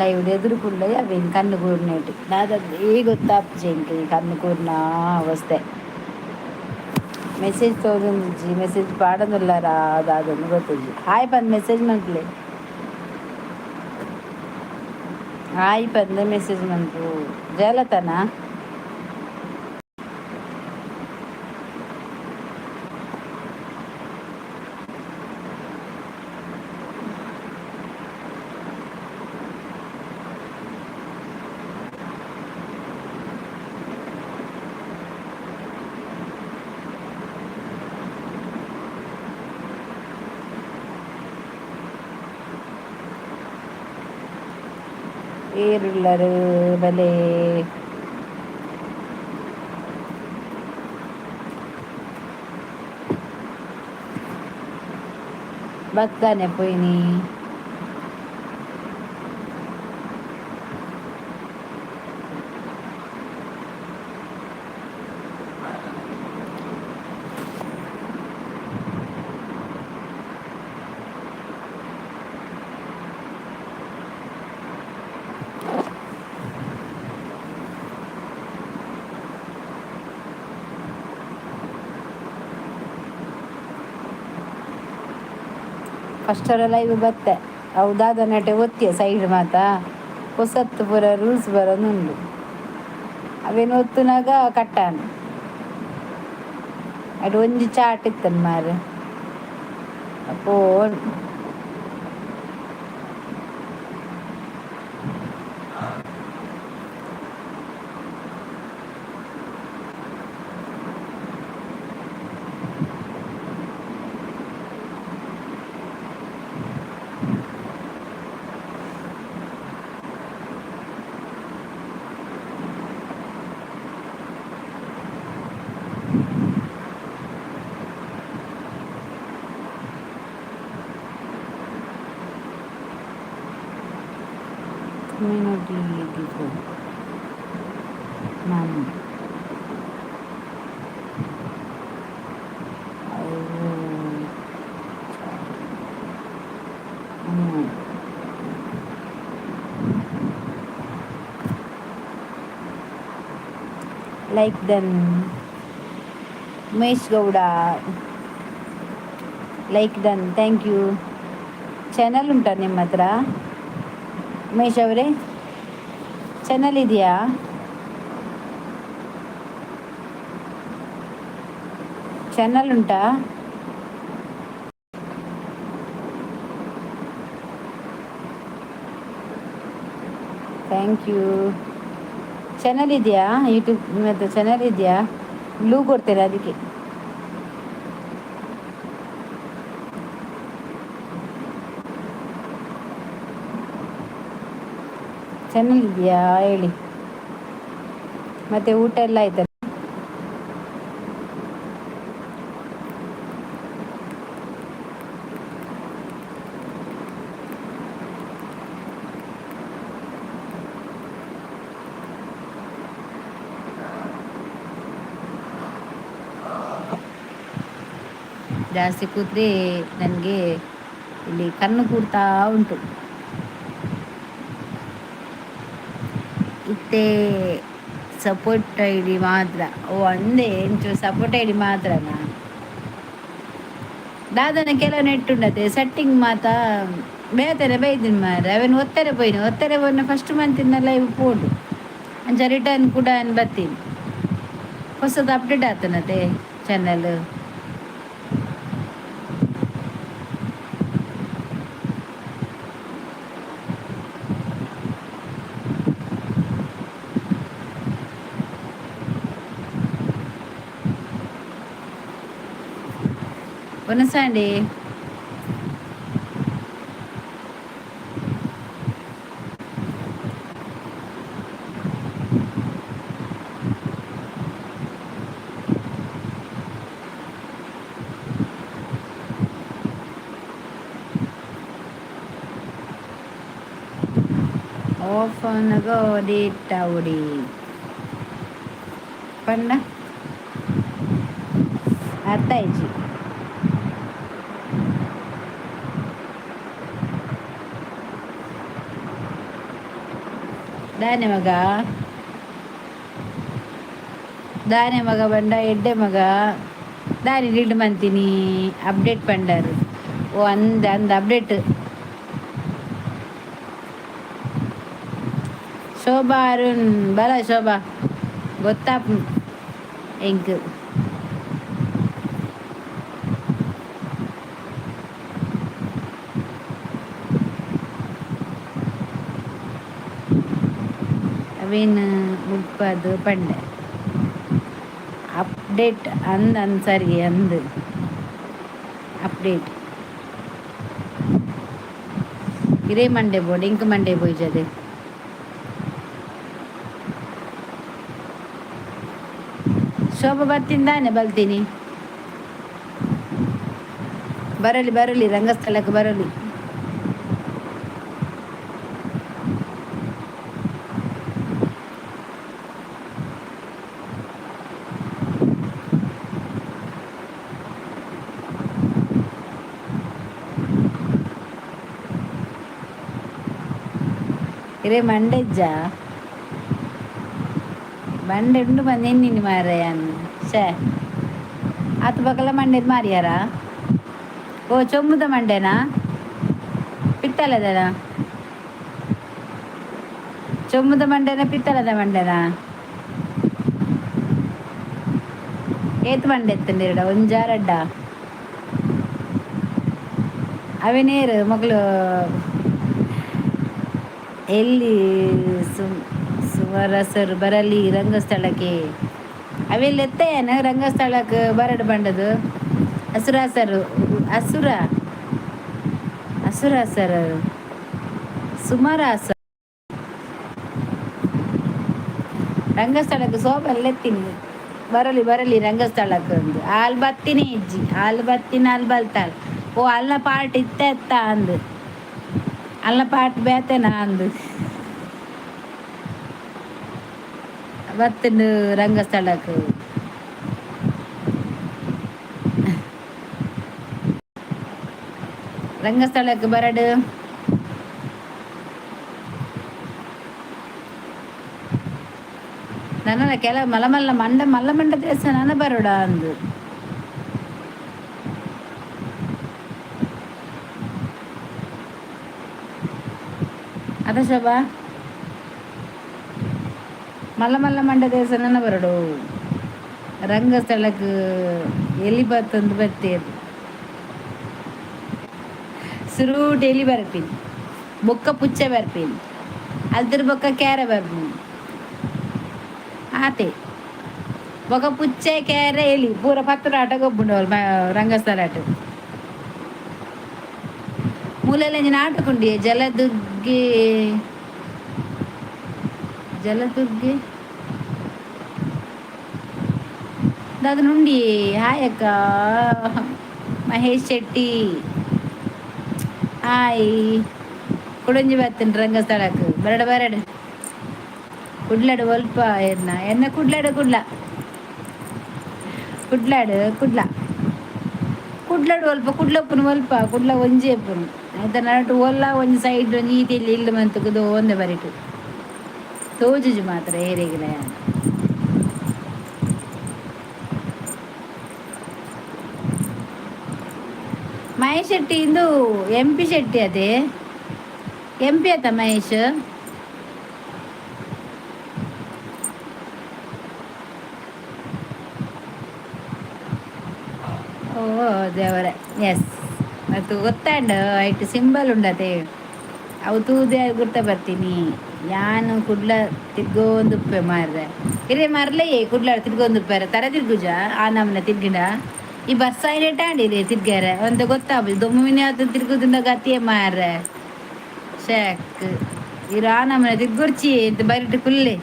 Live എതിർക്കുള്ളത് അവൻ കണ്ണു കൂറിനായിട്ട് അത് ഈ ಗೊತ್ತಾಪ್ತು എനിക്ക് ಕಣ್ಣು ಕೂರ್ನ ಅವಸ್ಥೆ ಮೆಸೇಜ್ ತೋರಿಸಿ ಮೆಸೇಜ್ ಪಾಡೋದಿಲ್ಲರಾ ಅದಾದನ್ನು ಗೊತ್ತಿದ್ವಿ ಹಾಯ್ ಬಂದು ಮೆಸೇಜ್ ಮಂತ್ಲಿ ಹಾಯ್ ಬಂದ ಮೆಸೇಜ್ ಮಂತು ಜಯಲತನಾ ಏರುಳ್ಳರು ಬಲೆ ಬರ್ತಾನೆ ಪೊಯ್ನಿ ಫಸ್ಟರ ಲೈವ್ ಬತ್ತೆ ಹೌದಾದ ನಟೆ ಒತ್ತಿಯ ಸೈಡ್ ಮಾತಾ ಹೊಸತ್ತು ಪೂರ ರೂಲ್ಸ್ ಬರೋದುಂಡು ಅವೇನು ಒತ್ತುನಾಗ ಕಟ್ಟಾನ ಅದು ಒಂಜಿ ಚಾಟ್ ಇತ್ತನ್ ಮಾರು ಅಪ್ಪೋ community gitu man like then Mesh Gowda like then thank you channel ಉಂಟಾ ನಿಮ್ಮ ಹತ್ರ ಉಮೇಶ್ ಅವರೇ ಚಾನಲ್ ಇದೆಯಾ ಚಾನಲ್ ಉಂಟಾ ಥ್ಯಾಂಕ್ ಯು ಚಾನಲ್ ಇದೆಯಾ ಯೂಟ್ಯೂಬ್ ಮತ್ತು ಚಾನಲ್ ಇದೆಯಾ ಬ್ಲೂ ಕೊಡ್ತೀರಾ ಅದಕ್ಕೆ ಚಾನಲ್ ಇದೆಯಾ ಹೇಳಿ ಮತ್ತೆ ಊಟ ಎಲ್ಲ ಆಯ್ತಲ್ಲ ಜಾಸ್ತಿ ಕೂತ್ರೆ ನನಗೆ ಇಲ್ಲಿ ಕಣ್ಣು ಕೂಡ್ತಾ ಉಂಟು ಇತ್ತೇ ಸಪೋರ್ಟ್ ಐ ಡಿ ಮಾತ್ರ ಒಂದೇ ಎಂಚು ಸಪೋರ್ಟ್ ಐ ಡಿ ಮಾತ್ರನಾ ದಾದನ ಕೆಲವು ನೆಟ್ಟುಂಡತೆ ಸೆಟ್ಟಿಂಗ್ ಮಾತ ಬೇತನೆ ಬೈದಿನ ಮಾರ ಅವನು ಒತ್ತರೆ ಪೋಯ್ನು ಒತ್ತರೆ ಪೋಯ್ನ ಫಸ್ಟ್ ಮಂತಿನ ಲೈವ್ ಪೋಡು ಅಂಚ ರಿಟರ್ನ್ ಕೂಡ ಬರ್ತೀನಿ ಹೊಸದು ಅಪ್ಡೇಟ್ ಆಗ್ತಾನತೆ ಚಾನಲ್ కొనసాండి ഓഫനഗോ ഡീറ്റൗടി പണ്ട അത്തായിച്ചു ದಾನೆ ಮಗ ದಾನೆ ಮಗ ಬಂಡ ಎಡ್ಡೆ ಮಗ ದಾನಿ ಲೀಡ್ ಮಂತೀನಿ ಅಪ್ಡೇಟ್ ಪಂಡಾರು ಓ ಅಂದ ಅಪ್ಡೇಟ್ ಶೋಭಾ ಅರುಣ್ ಬಲ ಶೋಭಾ ಗೊತ್ತಾ ಎಂಕ್ ಅವೇನು ಮುಪ್ಪದು ಪಂಡೆ ಅಪ್ಡೇಟ್ ಅಂದ್ ಸರಿ ಅಂದ್ ಅಪ್ಡೇಟ್ ಇರೇ ಮಂಡೆ ಬೋರ್ಡ್ ಇಂಕ್ ಮಂಡೆ ಪೋಯ್ಚದೆ ಶೋಭಾ ಬರ್ತಿಂದಾನೆ ಬಲ್ತೀನಿ ಬರಲಿ ರಂಗಸ್ಥಳಕ್ಕೆ ಬರಲಿ ಇರೇ ಮಂಡೆಜ್ಜ ಮಂಡೆ ಉಂಡು ಬಂದು ಎನ್ನಿನಿ ಮಾರಯ್ಯನ್ ಶೇ ಆತ ಬಕಲ ಮಂಡೆದ್ ಮಾರಿಯಾರ ಓ ಚೊಮ್ಮುದ ಮಂಡೆನಾ ಪಿತ್ತಳದನ ಚೊಮ್ಮುದ ಮಂಡೆನ ಪಿತ್ತಳದ ಮಂಡೆನಾ ಏತ್ ಮಂಡೆ ಎತ್ತಂಡಿರಡ ಒಂಜಾರಡ್ಡ ಅವೇನೇರು ಮಗಳು ಎಲ್ಲಿ ಸುಮರಸರು ಬರಲಿ ರಂಗಸ್ಥಳಕ್ಕೆ ಅವೆಲ್ಲ ಎತ್ತೇನ ರಂಗಸ್ಥಳಕ್ಕೆ ಬರಡು ಬಂಡದು ಹಸುರಾಸರು ಹಸುರಾಸರು ಸುಮಾರಾಸ ರಂಗಸ್ಥಳಕ್ಕೆ ಸೋಪೆಲ್ಲ ಎತ್ತೀನಿ ಬರಲಿ ರಂಗಸ್ಥಳಕ್ಕೆ ಒಂದು ಹಾಲು ಬತ್ತೀನಿ ಇಜ್ಜಿ ಹಾಲು ಬತ್ತಿನ ಹಾಲು ಬಲ್ತಾಳ ಓ ಅಲ್ಲ ಪಾರ್ಟ್ ಇತ್ತ ಅಂದು ಅಲ್ಲ ಪಾಟ್ ಬೇತೇನ ಅಂದು ಬತ್ತನು ರಂಗಸ್ಥಳಕ್ಕೆ ರಂಗಸ್ಥಳಕ್ಕೆ ಬರಡು ನನ್ನ ಕೆಲ ಮಲ್ಲಮಂಡ ದೇವಸ್ಥಾನ ಬರೋಡ ಅಂದು ಅದ ಶೋಭಾ ಮಲ್ಲ ದೇವಸ್ಥಾನ ಬರಡು ರಂಗಸ್ಥಳಕ್ಕೆ ಎಲ್ಲಿ ಬತ್ತೊಂದು ಬತ್ತೇದು ಸುರೂಟ್ ಎಲಿ ಬರ್ಪೀನಿ ಬೊಕ್ಕ ಪುಚ್ಚೆ ಬರ್ಪೀನಿ ಅದ್ರ ಬೊಕ್ಕ ಕ್ಯಾರೆ ಬರ್ಪೀನಿ ಆತೆ ಬೊಕ್ಕ ಪುಚ್ಚೆ ಕ್ಯಾರೆ ಎಲಿ ಪೂರ ಪತ್ರ ಆಟ ಗೊಬ್ಬುಂಡು ರಂಗಸ್ಥಳ ಆಟ ಮೂಲೆಲ್ಲ ನಾಟಕ ಉಂಡಿ ಜಲದುರ್ಗೆ ನುಂಡಿ ಹಾಯಕ್ಕ ಮಹೇಶ್ ಶೆಟ್ಟಿ ಹಾಯ್ ಕುಡಂಜಿ ಬರ್ತೇನೆ ರಂಗಸ್ಥಳಕ್ಕೆ ಬರಡು ಕುಡ್ಲಾಡು ಒಲ್ಪ ಎನ್ನ ಕುಡ್ಲಾಡು ಒಲ್ಪ ಕುಡ್ಲಪ್ಪನು ಒಲ್ಪ ಕುಡ್ಲ ಒಂಜಿ ಎಪ್ಪನು ಆಯ್ತಾ ನಟು ಒಲ್ಲ ಒಂಜಿ ಸೈಡ್ ಒಂಜಿ ಈತಿಯಲ್ಲಿ ಇಲ್ಲ ಮಂತಕ್ಕದು ಒಂದೇ ಬರಿಟು ತೋಜುಜು ಮಾತ್ರ ಏರಿಗಿಲ್ಲ ಮಹೇಶ್ ಶೆಟ್ಟಿ ಇಂದು MP ಶೆಟ್ಟಿ ಅದೇ MP ಆತ ಮಹೇಶ್ ಓ ದೇವರೇ ಎಸ್ ಮತ್ತು ಗೊತ್ತಾಂಡ ಐಟ್ ಸಿಂಬಲ್ ಉಂಡತೆ ಅವು ತೂದೆ ಗುರ್ತ ಬರ್ತೀನಿ ಯಾನು ಕುಡ್ಲ ತಿರ್ಗೋಂದುಪ್ಪೆ ಮಾರ್ರೆ ಹಿರೇ ಮರ್ಲೇ ಕುಡ್ಲ ತಿರ್ಗೋಂದುಪ್ಪೆರ ತರ ತಿರ್ಗುಜ ಆ ನಮ್ಮನೆ ತಿರ್ಗಿಂಡ ಈ ಬಸ್ ಐನೇಟ ಆಡಿರಿ ತಿರ್ಗ್ಯಾರ ಒಂದು ಗೊತ್ತಾಗ ದೊಮ್ಮಿನ ತಿರ್ಗುದಿಂದ ಗತಿಯೇ ಮಾರ್ರೆ ಶೇಕ್ ಇರು ಆ ನಮ್ಮನೆ ತಿರ್ಗುರ್ಚಿ ಅಂತ ಬರಿಟ್ಟು ಕುಲ್ಲೆ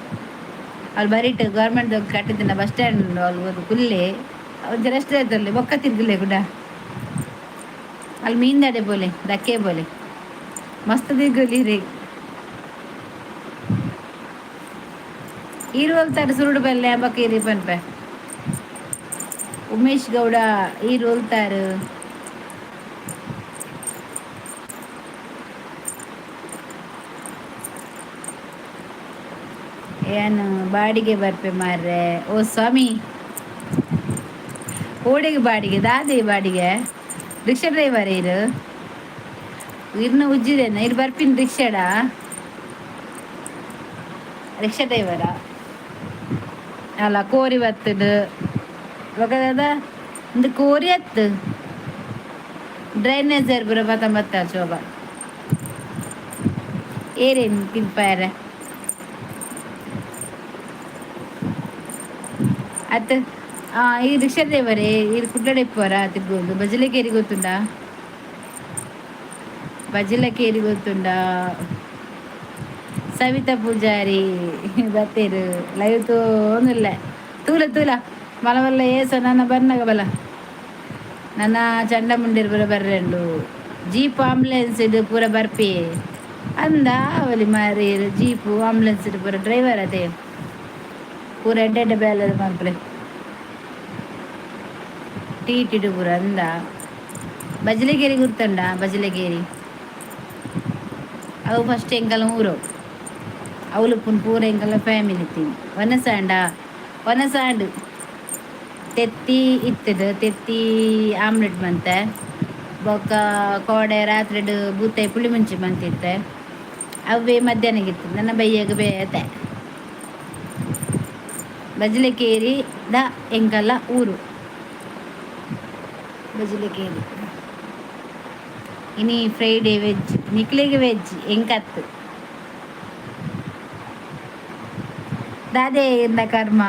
ಅವ್ಳು ಬರಿಟ್ಟು ಗೌರ್ಮೆಂಟ್ ಕಟ್ಟಿದ್ದಿನ ಬಸ್ ಸ್ಟ್ಯಾಂಡ್ ಅವ್ಳು ಕುಲ್ಲೆ ಒಂಚೂರು ರೆಸ್ಟ್ ಆಯ್ತಲ್ಲಿ ಬೊಕ್ಕ ತಿರ್ಗಿಲ್ಲೆ ಕೂಡ ಅಲ್ಲಿ ಮೀನ್ದಾಡೆ ಬೋಲೆ ದಕ್ಕೆ ಬೋಲೆ ಮಸ್ತ್ ತಿರ್ಗಲಿ ರೀ ಈರು ಹೋಗ್ತಾರೆ ಸುರುಡು ಬಲ್ಲೆ ಹಬ್ಬಕ್ಕೆ ಇರಿ ಪನ್ಪೆ ಉಮೇಶ್ ಗೌಡ ಈರು ಹೋಗ್ತಾರೆ ಏನು ಬಾಡಿಗೆ ಬರ್ಪೆ ಮಾರ್ರೆ. ಓ ಸ್ವಾಮಿ, ಓಡಿಗೆ ಬಾಡಿಗೆ ದಾದಿ ಬಾಡಿಗೆ ರಿಕ್ಷಾ ಡ್ರೈವರ್ ಇರು ಇರ್ನ ಉಜ್ಜಿದೇನ ಇರ್ ಬರ್ಪಿನ ರಿಕ್ಷಾಡ ರಿಕ್ಷಾ ಡ್ರೈವರಾ ಅಲ್ಲ ಕೋರಿ ಬತ್ತದು ಒಗದ ಒಂದು ಕೋರಿ ಅತ್ತು ಡ್ರೈನೇಜರ್ ಬರ ಬತ್ತ ಶೋಭಾ ಏರೇನು ತಿನ್ಪಾರ ಅತ್ತ ಈ ರಿಕ್ಷಾ ಡ್ರೈವರೇ ಈ ಕುಡ್ಲಡೆ ಇಪ್ಪವರ ತಿರ್ಬೋದು ಬಜಲೆಗೇರಿ ಗೊತ್ತುಂಡ ಬಜಲಕೇರಿ ಗೊತ್ತುಂಡ ಸವಿತಾ ಪೂಜಾರಿ ಬತ್ತೇರು ಲೈವ್ ತೋಂದಿಲ್ಲ ತೂಲ ತೂಲ ಮಲ ಮಲ್ಲ ಏಸ ನನ್ನ ಬರ್ನಾಗ ಬಲ ನನ್ನ ಚಂಡ ಮುಂಡಿರ್ ಪೂರ ಬರ್ರೆಂಡು ಜೀಪ್ ಆಂಬುಲೆನ್ಸ್ ಇದು ಪೂರ ಬರ್ಪಿ ಅಂದ ಅವಲಿ ಮಾರಿ ಜೀಪು ಆಂಬುಲೆನ್ಸ್ ಇದು ಪೂರ ಡ್ರೈವರ್ ಅದೇ ಪೂರ ಎಡ್ಡೆ ಎಡ್ಡೆ ಬೇಲೆ ಮನ್ಪಲೆ ಟೀಟಿಡು ಪೂರ ಅಂದ ಬಜಲೆಗೇರಿ ಗುರ್ತಂಡ ಬಜಲೆಗೇರಿ ಅವು ಫಸ್ಟ್ ಎಂಕಲ ಊರು ಅವಳು ಪೂರ ಎಂಕಲ ಫ್ಯಾಮಿಲಿ ತಿಂಗ್ ಒನಸಾಂಡ್ ತೆತ್ತಿ ಇತ್ತದು ತೆತ್ತಿ ಆಮ್ಲೆಟ್ ಮಂತೆ ಬೊಕ್ಕ ಕೋಡೆ ರಾತ್ರಿ ಬೂತೆ ಪುಳಿ ಮುಂಚಿ ಮಂತಿತ್ತೆ ಅವೇ ಮಧ್ಯಾಹ್ನಗಿತ್ತು ನನ್ನ ಬೈಯಾಗ ಬೇತೆ ಬಜಲೆಕೇರಿ ದ ಎಂಕಲ್ಲ ಊರು ಬಜಲೆಕೇರಿ ಇನಿ ಫ್ರೈಡೇ ವೆಜ್ ನಿಕ್ಲಿಗೆ ವೆಜ್ ಎಂಕತ್ತು ದಾದೇ ಇಂದ ಕರ್ಮ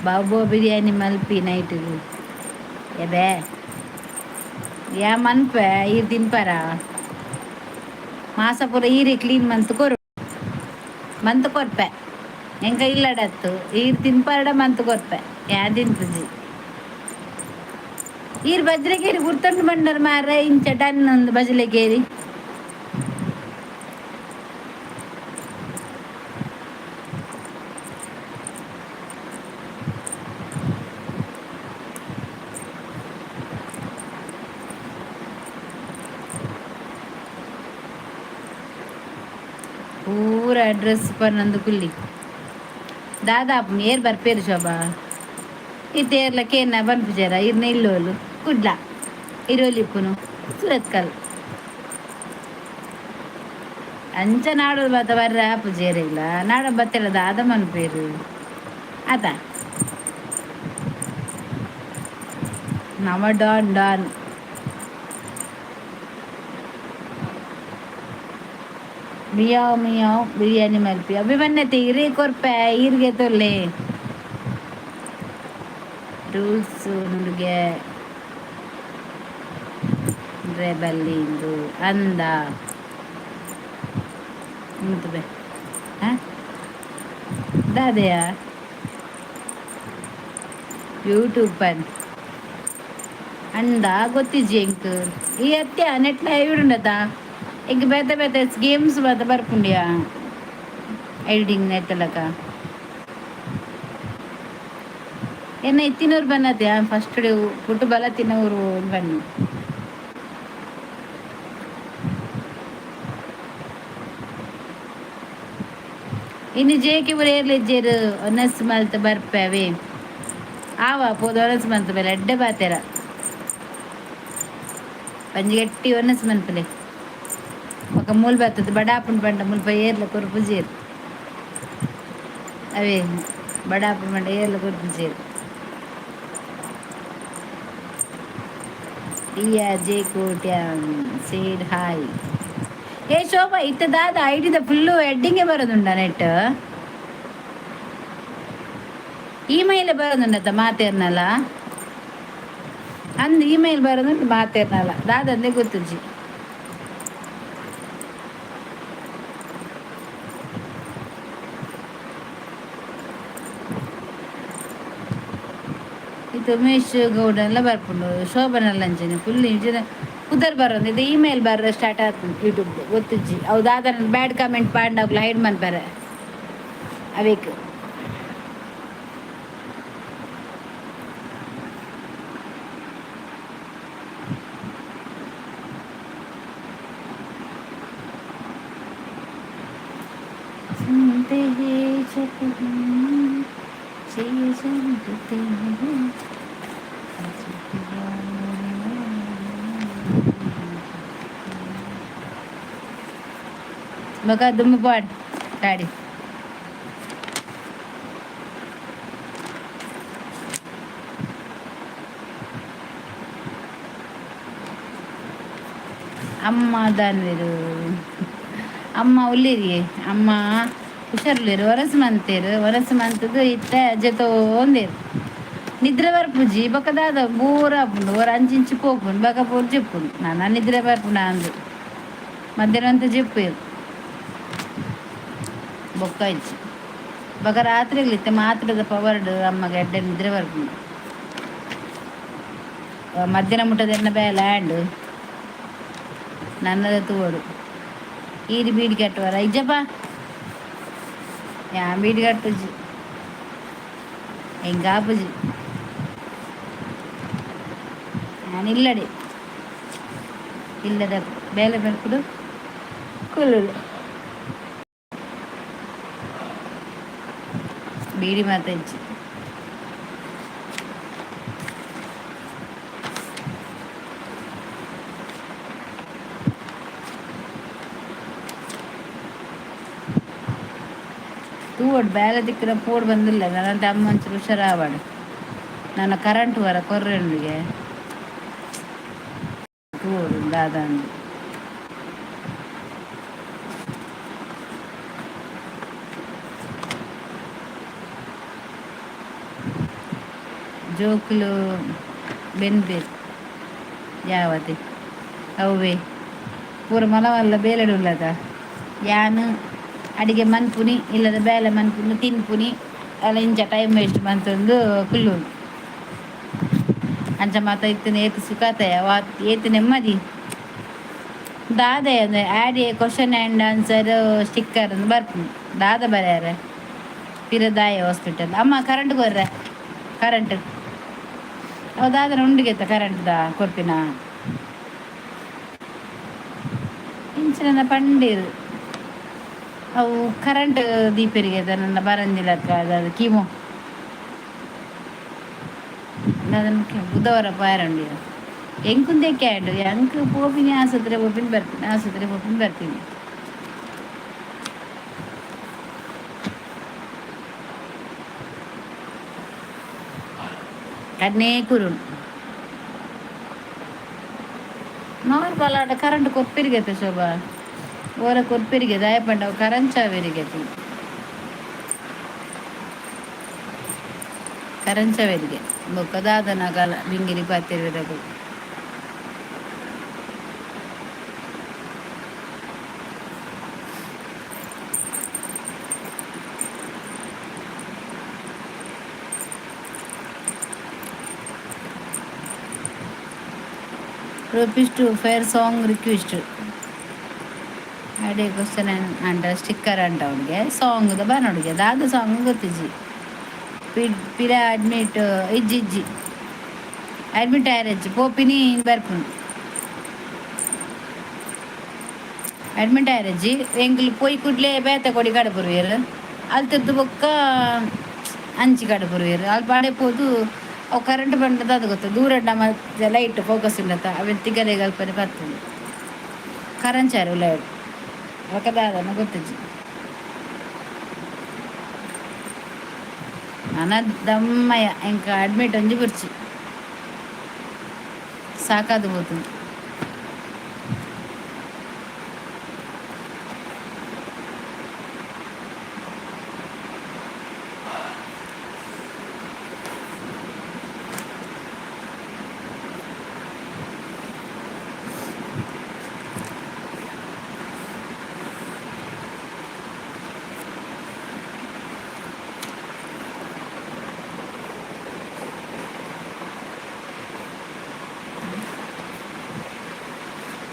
ಬಾಬು ಬಿರಿಯಾನಿ ಮಲ್ಪಿ ನೈಟ್ಗೆ ಎಬೆ ಯಾ ಮನ್ಪ ಈರ್ ತಿನ್ಪಾರ ಮಾಸ ಪೂರ ಈರಿ ಕ್ಲೀನ್ ಮಂತ್ ಕೊರ್ಪೆ ಎಂಕ ಇಲ್ಲಡತ್ತು ಈರ್ ತಿನ್ಪಾರಡ ಮಂತ್ ಕೊರ್ಪೆ ಯಾ ತಿನ್ಪುಜಿ ಈರ್ ಬಜ್ರೆಗೇರಿ ಗುರ್ತೊಂಡು ಬಂಡರ್ ಮಾರ ಇಂಚ ಟನ್ ಒಂದು ಬಜ್ಲೆಗೇರಿ ಪೂರ ಅಡ್ರೆಸ್ ಪನ್ನೊಂದು ಕುಲ್ಲಿ ದಾದಾಪು ಏರ್ ಬರ್ಪೇರು ಶೋಭಾ ಇತ್ತೇರ್ಲ ಕೇನ ಬನ್ಪುಜಾರ ಇರ್ನ ಇಲ್ಲೋಲು ಕುಡ್ಲ ಇರೋಲಿಪ್ಪುನು ಸುರತ್ಕಲ್ ಅಂಚ ನಾಡೋದು ಬತ್ತ ಬರ್ರ ಪೂಜಾರ ಇಲ್ಲ ನಾಡ ಬತ್ತೆಲ್ಲ ದಾದ ಮನ್ಪೇರು ಆತ ನಮ ಡಾನ್ ಡಾನ್ ಮಿಯಾವ್ ಮಿಯಾವ್ ಬಿರಿಯಾನಿ ಮಲ್ಪಿ ಅಭಿಮನ್ಯತೆ ಇರೇ ಕೊರ್ಪೆ ಈರ್ಗೆ ತೊಲ್ಲೆ ರೂಲ್ಸು ನುಡುಗೆ ರೆಬಲ್ಲಿಂದು ಅಂದ ನಿಂತು ಬೆ ದಾದೆಯ ಯೂಟ್ಯೂಬ್ ಪನ್ ಅಂದ ಗೊತ್ತಿಜ್ಜಿ ಎಂಕ್ ಈ ಅತ್ಯ ನೆಟ್ಲ ಇವಿಡುಂಡತ ಎಂಕ್ ಬೇತೆ ಬೇತೆ ಗೇಮ್ಸ್ ಬತ್ತ ಬರ್ಪುಂಡಿಯಾ ಎಡಿಟಿಂಗ್ ನೆಟ್ಟಲಕ ಎನ್ನ ಇತ್ತಿನೂರು ಬನ್ನತ್ಯಾ ಫಸ್ಟ್ ಪುಟ್ಟು ಬಲ ತಿನ್ನೂರು ಬನ್ನಿ ಇನ್ನು ಜೇಕೆ ಬರ ಏರ್ಲಿಜ್ಜೇರು ಒನಸ್ ಮಲ್ತ ಬರ್ಪೇವೆ ಆವ ಪೋದು ಒನಸ್ ಮಲ್ತ ಬೇಲೆ ಎಡ್ಡೆ ಬಾತೆರ ಪಂಜಿ ಗಟ್ಟಿ ಒನಸ್ ಮನ್ಪಲೆ ఒక ಮೂಲ್ ಬರ್ತದೆ ಬಡಾಪುನ್ ಬಂಡ ಮುಲ್ಪ ಏರ್ಲ ಕೊರ್ಪುಜೇರು ಅವೇ ಬಡಾಪುನ್ ಬಂಡ ಏರ್ಲ ಕೊರ್ಪುಜೇರು ಇಯಾ ಜೇ ಕೋಟ್ಯಾ ಸೇಡ್ ಹಾಯ್ ಏ ಶೋಭಾ ಇತ್ತ ದಾದ ಐಡಿದ ಫುಲ್ಲು ಹೆಡ್ಡಿಂಗೆ ಬರೋದುಂಡ ನೆಟ್ ಇಮೇಲ್ ಬರೋದುಂಡತ್ತ ಮಾತೇರ್ನಲ್ಲ ಅಂದ್ ಇಮೇಲ್ ಬರೋದುಂಟು ಮಾತೇರ್ನಲ್ಲ ದಾದಂದೇ ಗೊತ್ತುಜ್ಜಿ ಇದು ಉಮೇಶ್ ಗೌಡ ಎಲ್ಲ ಬರ್ಪುಂಡು ಶೋಭನೆಲ್ಲ ಅಂಚನೆ ಫುಲ್ ಇಂಚಿನ ಕುದರ್ ಬರೋದು ಇದು ಇಮೇಲ್ ಬರ್ರ ಸ್ಟಾರ್ಟ್ ಆಗ್ತದೆ ಯೂಟ್ಯೂಬ್ ಗೊತ್ತಿಜ್ಜಿ ಹೌದಾದ ಬ್ಯಾಡ್ ಕಮೆಂಟ್ ಪಾಡ್ನಾಗ್ಲ ಹೈಡ್ ಮಾಡ್ತಾರೆ ಅವಕ್ಕೆ सुनते हैं जब हम जानते हैं बघा तुम्ही पाड गाडी ಅಮ್ಮ ದಾನ್ವೇರು ಅಮ್ಮ ಉಲ್ಲಿರಿ ಅಮ್ಮ ಹುಷಾರ್ಲೇರು ಹೊರಸು ಮಂತದು ಇತ್ತ ಜೊತೋಂದೇರು ನಿದ್ರೆ ಬರ್ಪುಜಿ ಬಕದಾದ ಬೂರ ಹಾಪುಂಡು ಓರ ಅಂಚಿಂಚು ಪೋಪುಂಡು ಬಕ ಪೋರು చెప్పుండు ನಾನು ನಿದ್ರೆ ಬರ್ಪುಂಡು ಅಂದು మధ్యాహ్నం అంతా చెప్పారు బొక్క ఇచ్చి బొక్క రాత్రి ఇస్తే మాత్ರದ పవర్డు అమ్మ గడ్డ నిద్ర వరకు మధ్యాహ్నం ఉంటుంది ఎన్న బే ల్యాండ్ నన్నದ ತೋಡು ಈರಿ ಬೀಡಿ ಕಟ್ಟುವರ ಇಜ್ಜಪ್ಪ ಯಾ ಬೀಡಿ ಕಟ್ಟುಜಿ ಹೆಂಗಾಪುಜಿ ನಾನಿಲ್ಲಡಿ ಇಲ್ಲದ ಬೇಲೆ ಬೆಳ್ಕುಡು ಕುಲ್ಲುಡು ಬೀಡಿ ಮಾತಾಡ್ಸಿ ತೂವಡು ಬೇಲೆ ದಿಕ್ಕನ ಪೋಡ್ ಬಂದಿಲ್ಲ ನನ್ನಂತ ಅಮ್ಮ ಒಂಚೂರು ಹುಷಾರಾವಾಡು ನನ್ನ ಕರೆಂಟ್ ವರ ಕೊರ್ರೆಂಡಿಗೆ ತೂವಡು ದಾದಂದು ಜೋಕುಲು ಬೆನ್ಬೇಕು ಯಾವತ್ತೆ ಅವೇ ಪೂರ ಮಲವಲ್ಲ ಬೇಲೆಡುಲ್ಲದ ಯಾನು ಅಡಿಗೆ ಮನ್ಪುನಿ ಇಲ್ಲದ ಬೇಲೆ ಮನ್ಪುನಿ ತಿನ್ಪುನಿ ಅಲ್ಲ ಇಂಚ ಟೈಮ್ ವೇಸ್ಟ್ ಮಂತಂದು ಕುಲ್ಲು ಅಂಚ ಮಾತ ಇತ್ತಿನ ಏತು ಸುಖಾತಯ ಏತು ನೆಮ್ಮದಿ ದಾದ add question and answer sticker ಅಂದು ಬರ್ಪುನಿ ದಾದ ಬರ್ಯಾರ ಪಿರದಾಯ ಹಾಸ್ಪಿಟಲ್ ಅಮ್ಮ ಕರೆಂಟ್ ಬರ್ರ ಕರೆಂಟ್ ಹೌದಾದ್ರೆ ಉಂಡಿಗೆತ್ತ ಕರೆಂಟ್ದ ಕೊರ್ಪಿನ ಇಂಚಿನ ಪಂಡೀರು ಅವು ಕರೆಂಟ್ ದೀಪರಿಗೆ ನನ್ನ ಬರಂದಿಲ್ಲ ಅದು ಕೀಮೋ ಅದನ್ನು ಬುಧವಾರ ಪಾರಂಡಿ ಎಂಕುಂದೆ ಕ್ಯಾಡು ಎಂಕ್ ಪೋಪಿನಿ ಆಸ್ಪತ್ರೆ ಪೋಪಿನಿ ಬರ್ತೀನಿ ಕನ್ನೇ ಕುರು ನಾರ್ಮಲ್ ಆಟ ಕರೆಂಟ್ ಕೊಪ್ಪಿರಿಗೈತೆ ಶೋಭಾ ಓರ ಕೊರ್ಪೆರಿಗೆ ದಾಯಪಂಡ ಕರಂಚವೇರಿಗೆ ಬೊಕ್ಕದಾದ ನಗಲ ಬಿಂಗಿರಿ ಪಾತಿರಬೇಕು ರೋಪಿಸ್ಟು ಫೇರ್ ಸಾಂಗ್ ರಿಕ್ವೆಸ್ಟ್ ಅದೇ ಕ್ವಶನ್ ಅಂಡ ಸ್ಟಿಕ್ಕರ್ ಅಂಟ ಅವ್ನಿಗೆ ಸಾಂಗ್ದ ಬರೋಡಿಗೆ ದಾದ ಸಾಂಗ್ ಗೊತ್ತಿಜ್ಜಿ ಪಿರ ಅಡ್ಮಿಟ್ ಇಜ್ಜಿ ಅಡ್ಮಿಟ್ ಆಯ್ರಜ್ಜಿ ಪೋಪಿನಿ ಬರ್ಪುಂಡು ಅಡ್ಮಿಟ್ ಆಯ್ರಜ್ಜಿ ಎಂಕ್ಲು ಪೊಯ್ ಕುಡ್ಲೆ ಬೇತೆ ಕೊಡಿ ಕಡಪುರುವೇರು ಅಲ್ತದ್ದು ಬೊಕ್ಕ ಅಂಚಿ ಕಡಪುರುವೇರು ಅಲ್ಲಿ ಪಾಡೆ ಪೋದು ಅವು ಕರೆಂಟ್ ಬಂದದ್ದು ಅದು ಗೊತ್ತು ದೂರ ನಮ್ಮ ಲೈಟ್ ಫೋಕಸ್ ಉಂಡತ್ತ ಅವೆನ್ ತಿಗಲೆ ಗಲ್ಪನೆ ಬರ್ತದೆ ಕರಂಚಾರು ಲೈಟ್ ఒకదాదన్న ಗೊತ್ತಿಜ್ಜಿ అనద్దమ్మయ్య ఇంకా అడ్మిట్ అంజి బుర్చి సాకాదు పోతుంది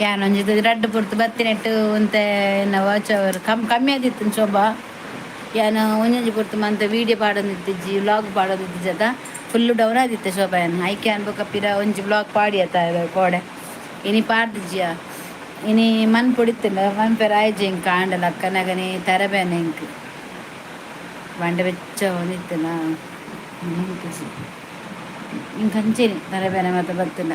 ಯಾನೊಂಜಿದ ರಡ್ಡು ಪುರ್ತು ಬತ್ತಿನೆಟ್ಟು ಒಂತೆ ಎನ್ನ ವಾಚ್ ಅವರ್ ಕಮ್ಮಿ ಆದಿತ್ತು ಶೋಭಾ. ಯಾನ ಒಂಜೊಂಜಿ ಪುರ್ತು ಮಂತ ವೀಡಿಯೋ ಪಾಡೊಂದಿತ್ತಿಜ್ಜಿ ವ್ಲಾಗ್ ಪಾಡೊಂದಿತ್ತಿಜದ ಫುಲ್ಲು ಡೌನ್ ಆದಿತ್ತೆ ಶೋಭಾ ಎನ್ನ ಐಕೆ ಅನ್ಬೊಕ ಪಿರ ಒಂಜಿ ವ್ಲಾಗ್ ಪಾಡಿಯತ್ತ ಕೋಡೆ ಇನಿ ಪಾಡ್ದಿಜ್ಜಿಯ ಇನಿ ಮನ್ ಪುಡಿತ್ತಿಲ್ಲ ಮನ್ಪೆರ ಆಯ್ಜಿ ಇಂಕ ಆಂಡಲ ಅಕ್ಕನಗನಿ ತರಬೇನೆ ಇಂಕ್ ಬಂಡೆ ಬೆಚ್ಚ ಹೊಂದಿತ್ತಿನ ಇಂಕಿಜಿ ಇಂಕ ಹಂಚೇನಿ ತರಬೇನೆ ಮತ್ತೆ ಬತ್ತಿಲ್ಲ.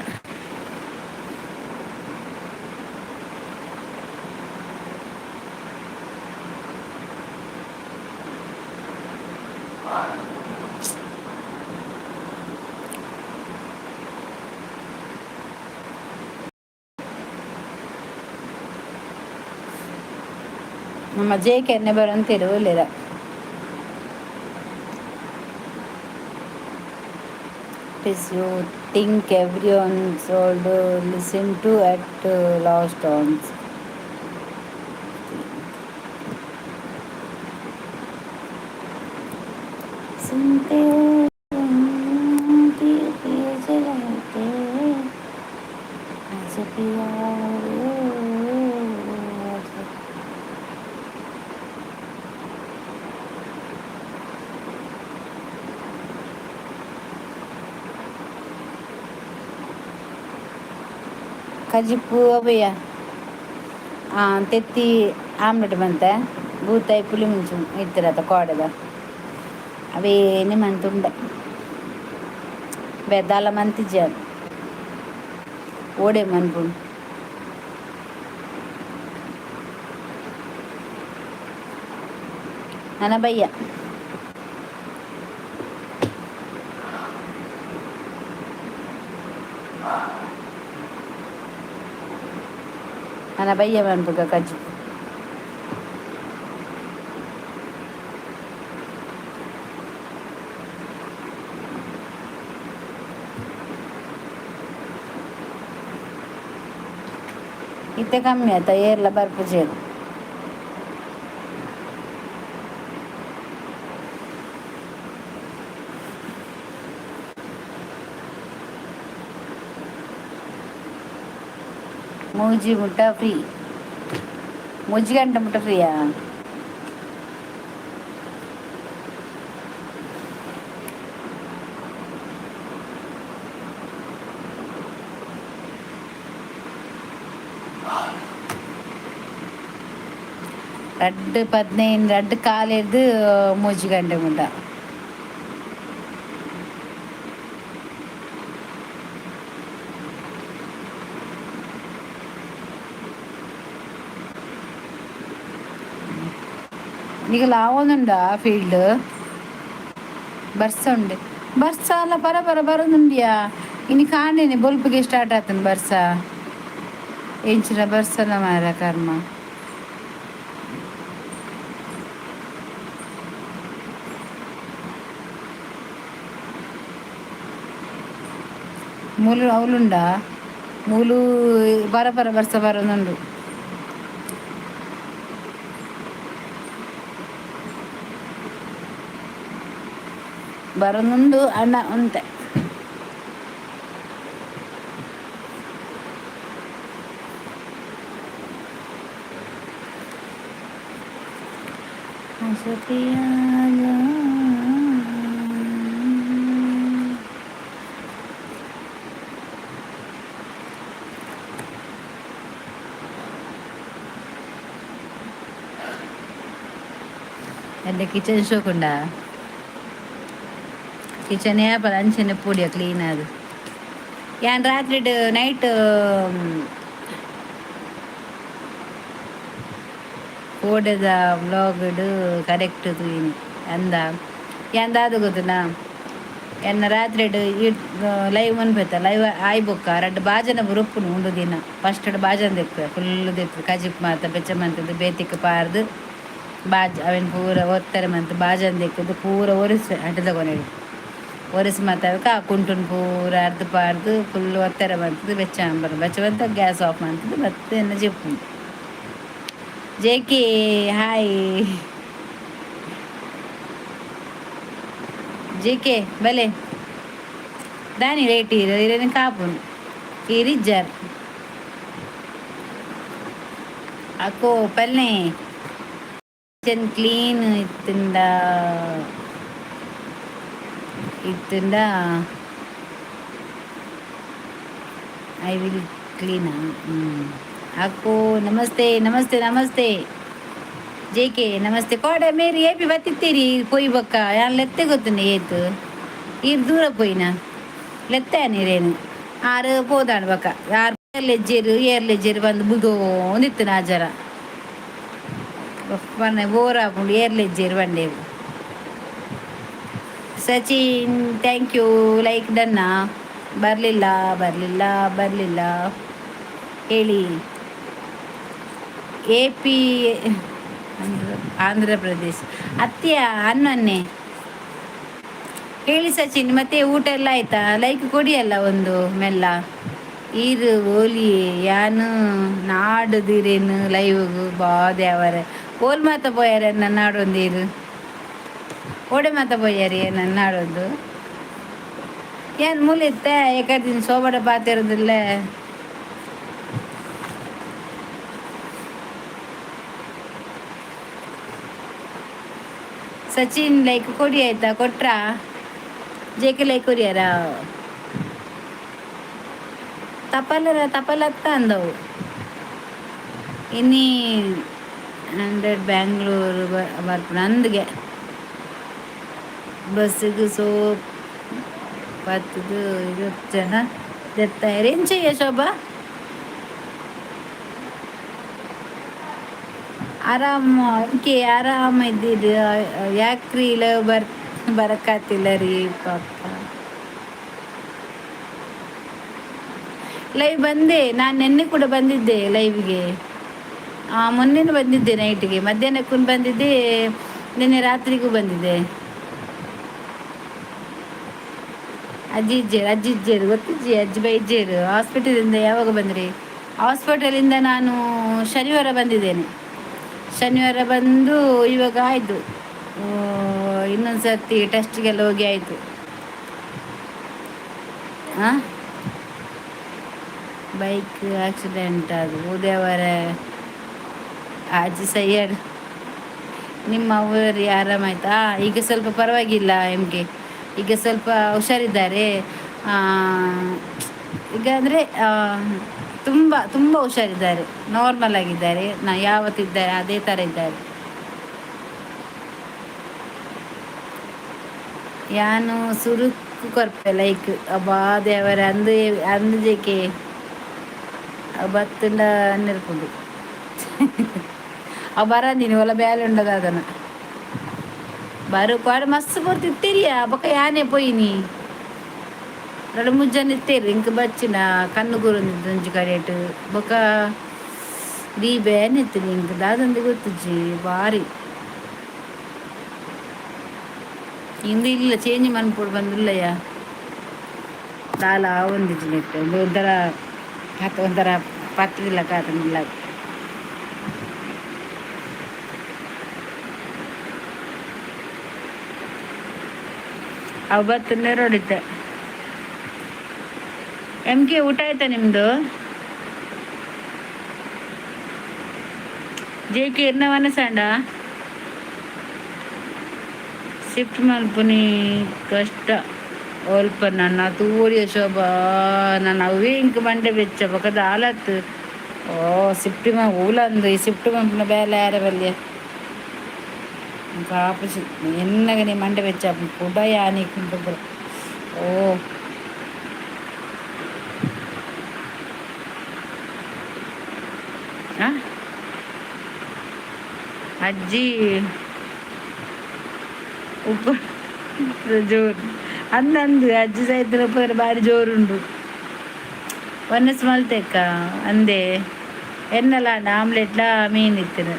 ನಮ್ಮ ಜೇಕೆ ಎಣ್ಣೆ ಬರಂತೀರಿ ಒಳ್ಳೆರ is you think everyone should listen to at last dance. सुनते ಕಜಿಪ್ಪು ಅವಯ್ಯ ತೆತ್ತಿ ಆಮ್ಲೆಟ್ ಬಂತೆ ಬೂತಾಯಿ ಪುಳಿ ಮುಂಚು ಇತ್ತಿರತ್ತ ಕೋಡೆದ ಅವೇನೇ ಮಂತುಂಡೆ ಬೆದ್ದಾಲ ಮಂತಿಜ್ಜ ಓಡೆ ಮನ್ಪುಂಡು ನನ್ನ ಬಯ್ಯ ನನ್ನ ಬಯ್ಯ ಮನ್ಪುಗ ಕಜ್ಜಿ ಇತ್ತೆ ಕಮ್ಮಿ ಆಯ್ತಾ ಏರ್ಲ ಬರ್ಪುಜೇರು ಮೂಜಿ ಮುಟ್ಟ ಫ್ರೀ ಮುಜ್ಜಿ ಗಂಟೆ ಮುಟ್ಟ ಫ್ರೀಯಾ ரெண்டு 15 ரெண்டு காலையிலேருந்து மூச்சு கண்டு முட்டா నీకు లావుందా ఫీల్డ్ బర్స్ ఉండి బర్స అలా బరబర బరుందియా ఇని కాండి బొల్పుకి స్టార్ట్ అవుతుంది బర్స ఏంచిన బర్సల మారా కర్మ ಮೂಲು ಅವಳುಂಡ ಮೂಲು ಬರಬರ ಬರ್ಸ ಬರೋನುಂಡು ಬರೋನುಂಡು ಅಣ್ಣ ಉಂಟೆ എൻ്റെ കിച്ചൺ ഷോക്ക് ഉണ്ടാ കിച്ചണേ പലഞ്ചെന്നെ പൊടിയാ ക്ലീൻ അത് ഞാൻ രാത്രി നൈറ്റ് ಓಡದ ವ್ಲಾಗ್ಡ್ ಕರೆಕ್ಟ್ ತೂಯಿನಿ ಅಂದ ಎಂದಾದ ಗೊತ್ತುನಾ ಎನ್ನ ರಾತ್ರಿ ಲೈವ್ ಮನ್ಪೈತ ಲೈವ್ ಆಯ್ಬೊಕ್ಕ ರಡ್ಡು ಬಾಜನ ಬುರುಪ್ಪುನು ಉಂಡು ದಿನ ಫಸ್ಟ್ ಬಾಜನ ತೆಕ್ಕ ಫುಲ್ ತೆತ್ತು ಕಜಿಪ್ ಮಾತ ಬೆಚ್ಚ ಮಂತದ್ದು ಬೇತಿಕ್ ಪಾರ್ದು ಬಾಜ್ ಅವನ್ ಪೂರ ಒತ್ತಾರೆ ಮಂತ್ ಬಾಜನ ತೆಕ್ಕದು ಪೂರ ಒರೆಸಿ ಅಡ್ಡ ತಗೊಂಡು ಒರೆಸಿ ಮಾತಾಡಕ ಆ ಕುಂಟುನ್ ಪೂರ ಅರ್ಧ ಪಾರ್ದು ಫುಲ್ ಒತ್ತಾರೆ ಮಂತದ್ದು ಬೆಚ್ಚ ಅಂಬರ್ ಬೆಚ್ಚ ಬಂತ ಗ್ಯಾಸ್ ಆಫ್ ಮಾಡ್ತದ್ದು ಮತ್ತೆ ಎನ್ನ ಜಿಪ್ಪು ಜೇಕಿ ಹಾಯ್ ಜೇಕೆ ಬಲೆ దాని రేట్ ఇరని కాపును ఈ రిజ్జర్ Aku palne kitchen clean ಇತ್ತಿಂದ ಐ ವಿಲ್ ಕ್ಲೀನ್. ಅಕ್ಕು ನಮಸ್ತೆ ನಮಸ್ತೆ ನಮಸ್ತೆ ಜೆ ಕೆ ನಮಸ್ತೆ ಕೋಡೆ ಮೇರಿ ಏಪಿ ಬತ್ತಿತ್ತೀರಿ ಪೊಯ್ ಬೊಕ್ಕ ಯಾನ್ ಲೆತ್ತೆ ಗೊತ್ತುಂಡು ಏತು ಈರ್ ದೂರ ಪೋಯ್ನ ಲೆತ್ತೆ ನೀರೇನು ಆರು ಪೋದಾಣ್ ಬೊಕ್ಕ ಯಾರು ಏರ್ಲೆಜ್ಜೇರು ಬಂದು ಬುದೋಂದಿತ್ತು ನಾಜರ ಬನ್ನೆ ಬೋರ್ ಹಾಕೊಂಡು ಏರ್ಲೆಜ್ಜೇರು ಬಂಡೇವು. ಸಚಿನ್ ಥ್ಯಾಂಕ್ ಯು ಲೈಕ್ ಡನ್ನ. ಬರಲಿಲ್ಲ ಬರಲಿಲ್ಲ ಬರಲಿಲ್ಲ ಹೇಳಿ. ಎ ಪಿ ಆಂಧ್ರ ಪ್ರದೇಶ್ ಅತ್ಯ ಅನ್ನೊನ್ನೆ ಹೇಳಿ ಸಚಿನ್. ಮತ್ತೆ ಊಟ ಎಲ್ಲ ಆಯ್ತಾ? ಲೈಕ್ ಕೊಡಿಯಲ್ಲ ಒಂದು ಮೆಲ್ಲ. ಈರು ಓಲಿ ಯಾನು ನಾಡುದಿರೇನು ಲೈವ್ಗು ಬಾದೆ ಅವರೇ ಓಲ್ ಮಾತ ಪೋಯಾರ ನನ್ನ ನಾಡೊಂದೀರು ಓಡೆ ಮಾತ ಪೋಯಾರಿ ನನ್ನ ನಾಡೊಂದು ಏನು ಮೂಲಿತ್ತೆ ಏಕದಿನ ಸೋಬಡ ಪಾತಿರೋದಿಲ್ಲ. ಸಚಿನ್ ಲೈಕ್ ಕೊಡಿ ಆಯ್ತಾ? ಕೊಟ್ರಾ? ಜೆ ಕೆ ಲೈಕ್ ಕೊಡಿಯಾರ? ತಪಲತ್ತ ಅಂದವು ಇನ್ನಿ 100 ಬ್ಯಾಂಗ್ಳೂರು ಬರ್ಪುಣ ಅಂದ್ಗೆ ಬಸ್ಸಿಗೆ ಸೋಪ್ 20 ಜನ ತೆತ್ತಾಯಿರಿ ಏನು ಚೆಯ್ಯ ಶೋಭಾ? ಆರಾಮ ಅದಕ್ಕೆ ಆರಾಮ ಇದ್ದಿದ್ದು ಯಾಕ್ರಿ ಇಲ್ಲ ಬರಕಾತಿಲ್ಲ ರೀ ಪಾಪ. ಲೈವ್ ಬಂದೆ ನಾನು ನಿನ್ನೆ ಕೂಡ ಬಂದಿದ್ದೆ ಲೈವ್ಗೆ. ಮೊನ್ನೆನೂ ಬಂದಿದ್ದೆ ನೈಟ್ಗೆ, ಮಧ್ಯಾಹ್ನಕ್ಕೂ ಬಂದಿದ್ದೆ, ನಿನ್ನೆ ರಾತ್ರಿಗೂ ಬಂದಿದ್ದೆ. ಅಜ್ಜಿಜ್ಜೇರು ಗೊತ್ತಿಜ್ಜಿ ಅಜ್ಜಿ ಬೈಜ್ಜೇರು ಹಾಸ್ಪಿಟಲಿಂದ ಯಾವಾಗ ಬಂದ್ರಿ? ಹಾಸ್ಪಿಟಲಿಂದ ನಾನು ಶನಿವಾರ ಬಂದಿದ್ದೇನೆ. ಶನಿವಾರ ಬಂದು ಇವಾಗ ಆಯಿತು, ಇನ್ನೊಂದು ಸರ್ತಿ ಟೆಸ್ಟಿಗೆಲ್ಲ ಹೋಗಿ ಆಯಿತು. ಹಾಂ ಬೈಕ್ ಆಕ್ಸಿಡೆಂಟ್ ಅದು ಉದಯವರ ಅಜ್ಜಿ ಸೈಯಡ್. ನಿಮ್ಮ ಅವರು ಆರಾಮಾಯ್ತಾ? ಈಗ ಸ್ವಲ್ಪ ಪರವಾಗಿಲ್ಲ ಎಮ್ಗೆ, ಈಗ ಸ್ವಲ್ಪ ಹುಷಾರಿದ್ದಾರೆ. ಈಗ ಅಂದರೆ ತುಂಬ ತುಂಬ ಹುಷಾರಿದ್ದಾರೆ, ನಾರ್ಮಲ್ ಆಗಿದ್ದಾರೆ. ಯಾವತ್ತಿದ್ದಾರೆ ಅದೇ ಥರ ಇದ್ದಾರೆ. ಯಾನು ಸುರುಕು ಕೊರ್ಪೆ ಲೈಕ್ ಅಬ್ಬಾ ದೇವರ ಅಂದಕ್ಕೆ ಬತ್ತುಂಡ ಅನ್ನಿರ್ಕೊಂಡು ಅವು ಬರಂದಿನಿ ಒಲ ಬೇಲೆ ಉಂಡದ ಅದನ್ನು ಬರು ಪಾಡು ಮಸ್ತ್ ಬರ್ತಿತ್ತೀರಿಯ ಬೊಕ್ಕ ಯಾನೇ ಪೋಯಿನಿ 2-3 ಜನ ಇತ್ತೇರಿ ಇಂಕ ಬಚ್ಚಿನ ಕಣ್ಣು ಗುರುಂದು ಕಡೆಟ್ ಬೊಕ್ಕ ಡಿ ಬೇನ್ ಇತ್ತೀನಿ ಇಂಕ ದಾದಂದು ಗೊತ್ತುಜ್ಜಿ ಭಾರಿ ಇಂದು ಇಲ್ಲ ಚೇಂಜ್ ಮನ್ಪೋಡು ಬಂದಿಲ್ಲಯ್ಯ ದಾಲ ಒಂದಿಜ್ಜಿ ನೆಟ್ಟು ಒಂಥರ ಪತ್ತಿಲ್ಲ ಕಾತನಿಲ್ಲ. ಅವು ಬತ್ತನ್ನೇ ರೋಡಿತ್ತೆ. ಎಮ್ ಕೆ ಊಟ ಆಯ್ತಾ ನಿಮ್ಮದು? ಜೆ ಕೆ ಇರ್ನವನ ಸಂಡ ಶಿಫ್ಟ್ ಮಲ್ಪುನಿ ಕಷ್ಟ ಒಲ್ಪ ನನ್ನ ತೂರಿಯ ಶೋಭಾ ನಾನು ಅವೇ ಇಂಕ ಬಂಡೆ ಬೆಚ್ಚ ಬಕದ ಆಲತ್ತು. ಓ ಶಿಫ್ಟ್ ಊಲಂದು ಈ ಶಿಫ್ಟ್ ಮಲ್ಪುನ ಬೇಲೆ ಯಾರ ಬಲ್ಯ ಕಾಪಸಿ ಎನ್ನಗ ನೀ ಮಂಡೆ ಬೆಚ್ಚ ಕೂಡ ಯಾನಿ ಕುಂಟು. ಓ ಅಜ್ಜಿ ಉಪ್ಪು ಜೋರು ಅಂದಂದು ಅಜ್ಜಿ ಸಹಿತ ಉಪ್ಪರ ಭಾರಿ ಜೋರುಂಡು. ಒನ್ನಸ್ ಮಲ್ತೆಕ್ಕ ಅಂದೆ ಎನ್ನಲ್ಲ ಆಮ್ಲೆಟ್ಲ ಮೀನ್ ಇತ್ತಿನ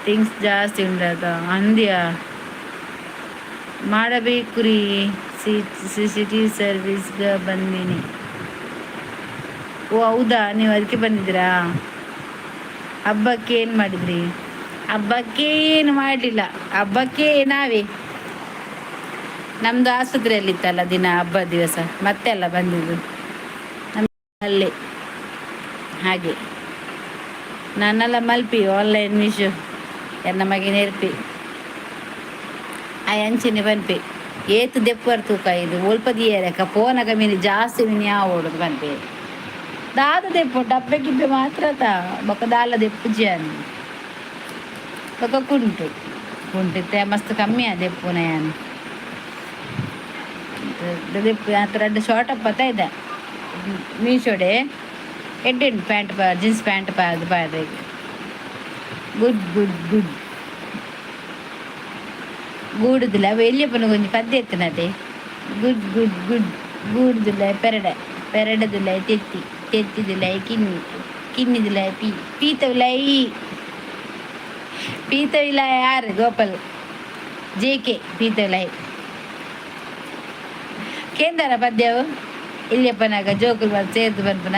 ಥಿಂಗ್ಸ್ ಜಾಸ್ತಿ ಉಂಡದ ಅಂದ್ಯಾ ಮಾಡಬೇಕು ರೀ. ಸಿಟಿ ಸರ್ವಿಸ್ಗೆ ಬಂದೀನಿ. ಓ ಹೌದಾ, ನೀವು ಅದಕ್ಕೆ ಬಂದಿದ್ದೀರಾ? ಹಬ್ಬಕ್ಕೆ ಏನು ಮಾಡಿದ್ರಿ? ಹಬ್ಬಕ್ಕೆ ಏನು ಮಾಡಲಿಲ್ಲ. ಹಬ್ಬಕ್ಕೆ ನಾವೇ ನಮ್ಮದು ಆಸ್ಪತ್ರೆಯಲ್ಲಿತ್ತಲ್ಲ ದಿನ ಹಬ್ಬದ ದಿವಸ ಮತ್ತೆ ಅಲ್ಲ ಬಂದಿದ್ದು ನಮ್ಮ ಅಲ್ಲೇ ಹಾಗೆ ನನ್ನೆಲ್ಲ ಮಲ್ಪಿ ಆನ್ಲೈನ್ ಮೀಶೋ ಎನ್ನ ಮಗೆ ನೆರ್ಪಿ ಆ ಅಂಚಿನ ಬನ್ಪೆ ಏತು ದೆಪ್ಪರ್ ತೂಕ ಇದು ಒಲ್ಪ ದಿಯರಕ ಫೋನಗ ಮೀನು ಜಾಸ್ತಿ ಮೀನು ಯಾವ ಓಡೋದು ಬನ್ಪೆ ದಾದ ದೆಪ್ಪು ಡಬ್ಬೆ ಗಿಬ್ಬೆ ಮಾತ್ರ ಬೊಕ್ಕ ದಾಲ ದೆಪ್ಪು ಜಿಯಾನು ಬೊಕ್ಕ ಕುಂಟು ಕುಂಟಿತ್ತೆ ಮಸ್ತ್ ಕಮ್ಮಿ ಆ ದೆಪ್ಪುನ ಯಾನು ದೆಪ್ಪು ಹತ್ರ ಎರಡು ಶಾರ್ಟ್ ಪತ್ತ ಇದೆ ಮೀಶೋಡೆ ಎಡ್ಡೆಂಟು ಪ್ಯಾಂಟ್ ಜೀನ್ಸ್ ಪ್ಯಾಂಟ್ ಅದು ಪಾಡ್ರೆ ಗುಡ್ ಗುಡ್ ಗುಡ್ ಗೂಡುದಿಲ್ಲ ಅವ ಎಲ್ಲಿಯಪ್ಪನ ಕೊಂಚ ಪದ್ಯ ಎತ್ತನತೆ ಗುಡ್ ಗುಡ್ ಗುಡ್ ಗೂಡುದಿಲ್ಲ ಪೆರಡದಿಲ್ಲ ತೆತ್ತಿದಿಲ್ಲ ಕಿನ್ನಿದಿಲ್ಲ ಪೀತವಿಲ್ಲ ಪೀತವಿಲ್ಲ ಯಾರು ಗೋಪಾಲ್ ಜೇಕೆ ಪೀತವಿಲ್ಲ ಕೇಂದ್ರ ಪದ್ಯವು ಇಲ್ಲಿಯಪ್ಪನಾಗ ಜೋಕುಲ್ ಸೇರ್ದು ಬರ್ಪನ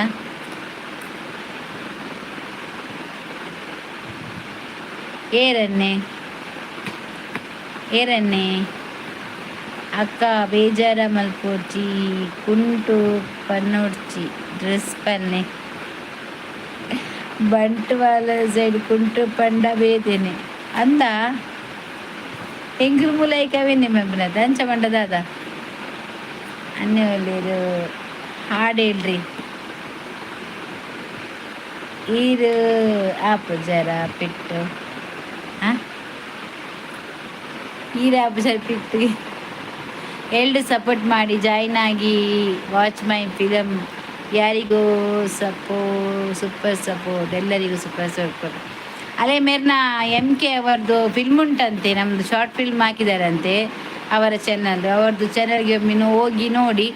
ಏರನ್ನೆ ಅಕ್ಕ ಬೇಜಾರ ಮಲ್ಪೋರ್ಚಿ ಕುಂಟು ಪನ್ನೋಡ್ಚಿ ಡ್ರೆಸ್ ಪನ್ನೆ ಬಂಟ್ವಾಳ ಸೈಡ್ ಕುಂಟು ಪಂಡ ಬೇತೇನೆ ಅಂದ ಎಂಗ್ರು ಮುಲೈಕವೇನೆ ಮೆಂಬನದ ಅಂಚ ಮಂಡದಾದ ಅನ್ನೆ ಒಳ್ಳೇದು ಹಾಡು ಹೇಳ್ರಿ ಈರು ಆಪು ಜರ ಪಿಟ್ಟು ಈರಾಪು ಜರ ಪಿಟ್ಟು ಎಲ್ಡು ಸಪೋರ್ಟ್ ಮಾಡಿ ಜಾಯ್ನ್ ಆಗಿ ವಾಚ್ ಮೈ ಫಿಲಮ್ ಯಾರಿಗೂ ಸೂಪರ್ ಸಪೋರ್ಟ್ ಎಲ್ಲರಿಗೂ ಸೂಪರ್ ಸಪೋರ್ಟ್ ಅಲ್ಲೇ ಮೇರ್ನ MK ಅವರದ್ದು ಫಿಲ್ಮ್ ಉಂಟಂತೆ ನಮ್ಮದು ಶಾರ್ಟ್ ಫಿಲ್ಮ್ ಹಾಕಿದಾರಂತೆ ಅವರ ಚಾನಲ್ ಅವ್ರದ್ದು ಚಾನಲ್ಗೆ ಒಮ್ಮೆ ಹೋಗಿ ನೋಡಿ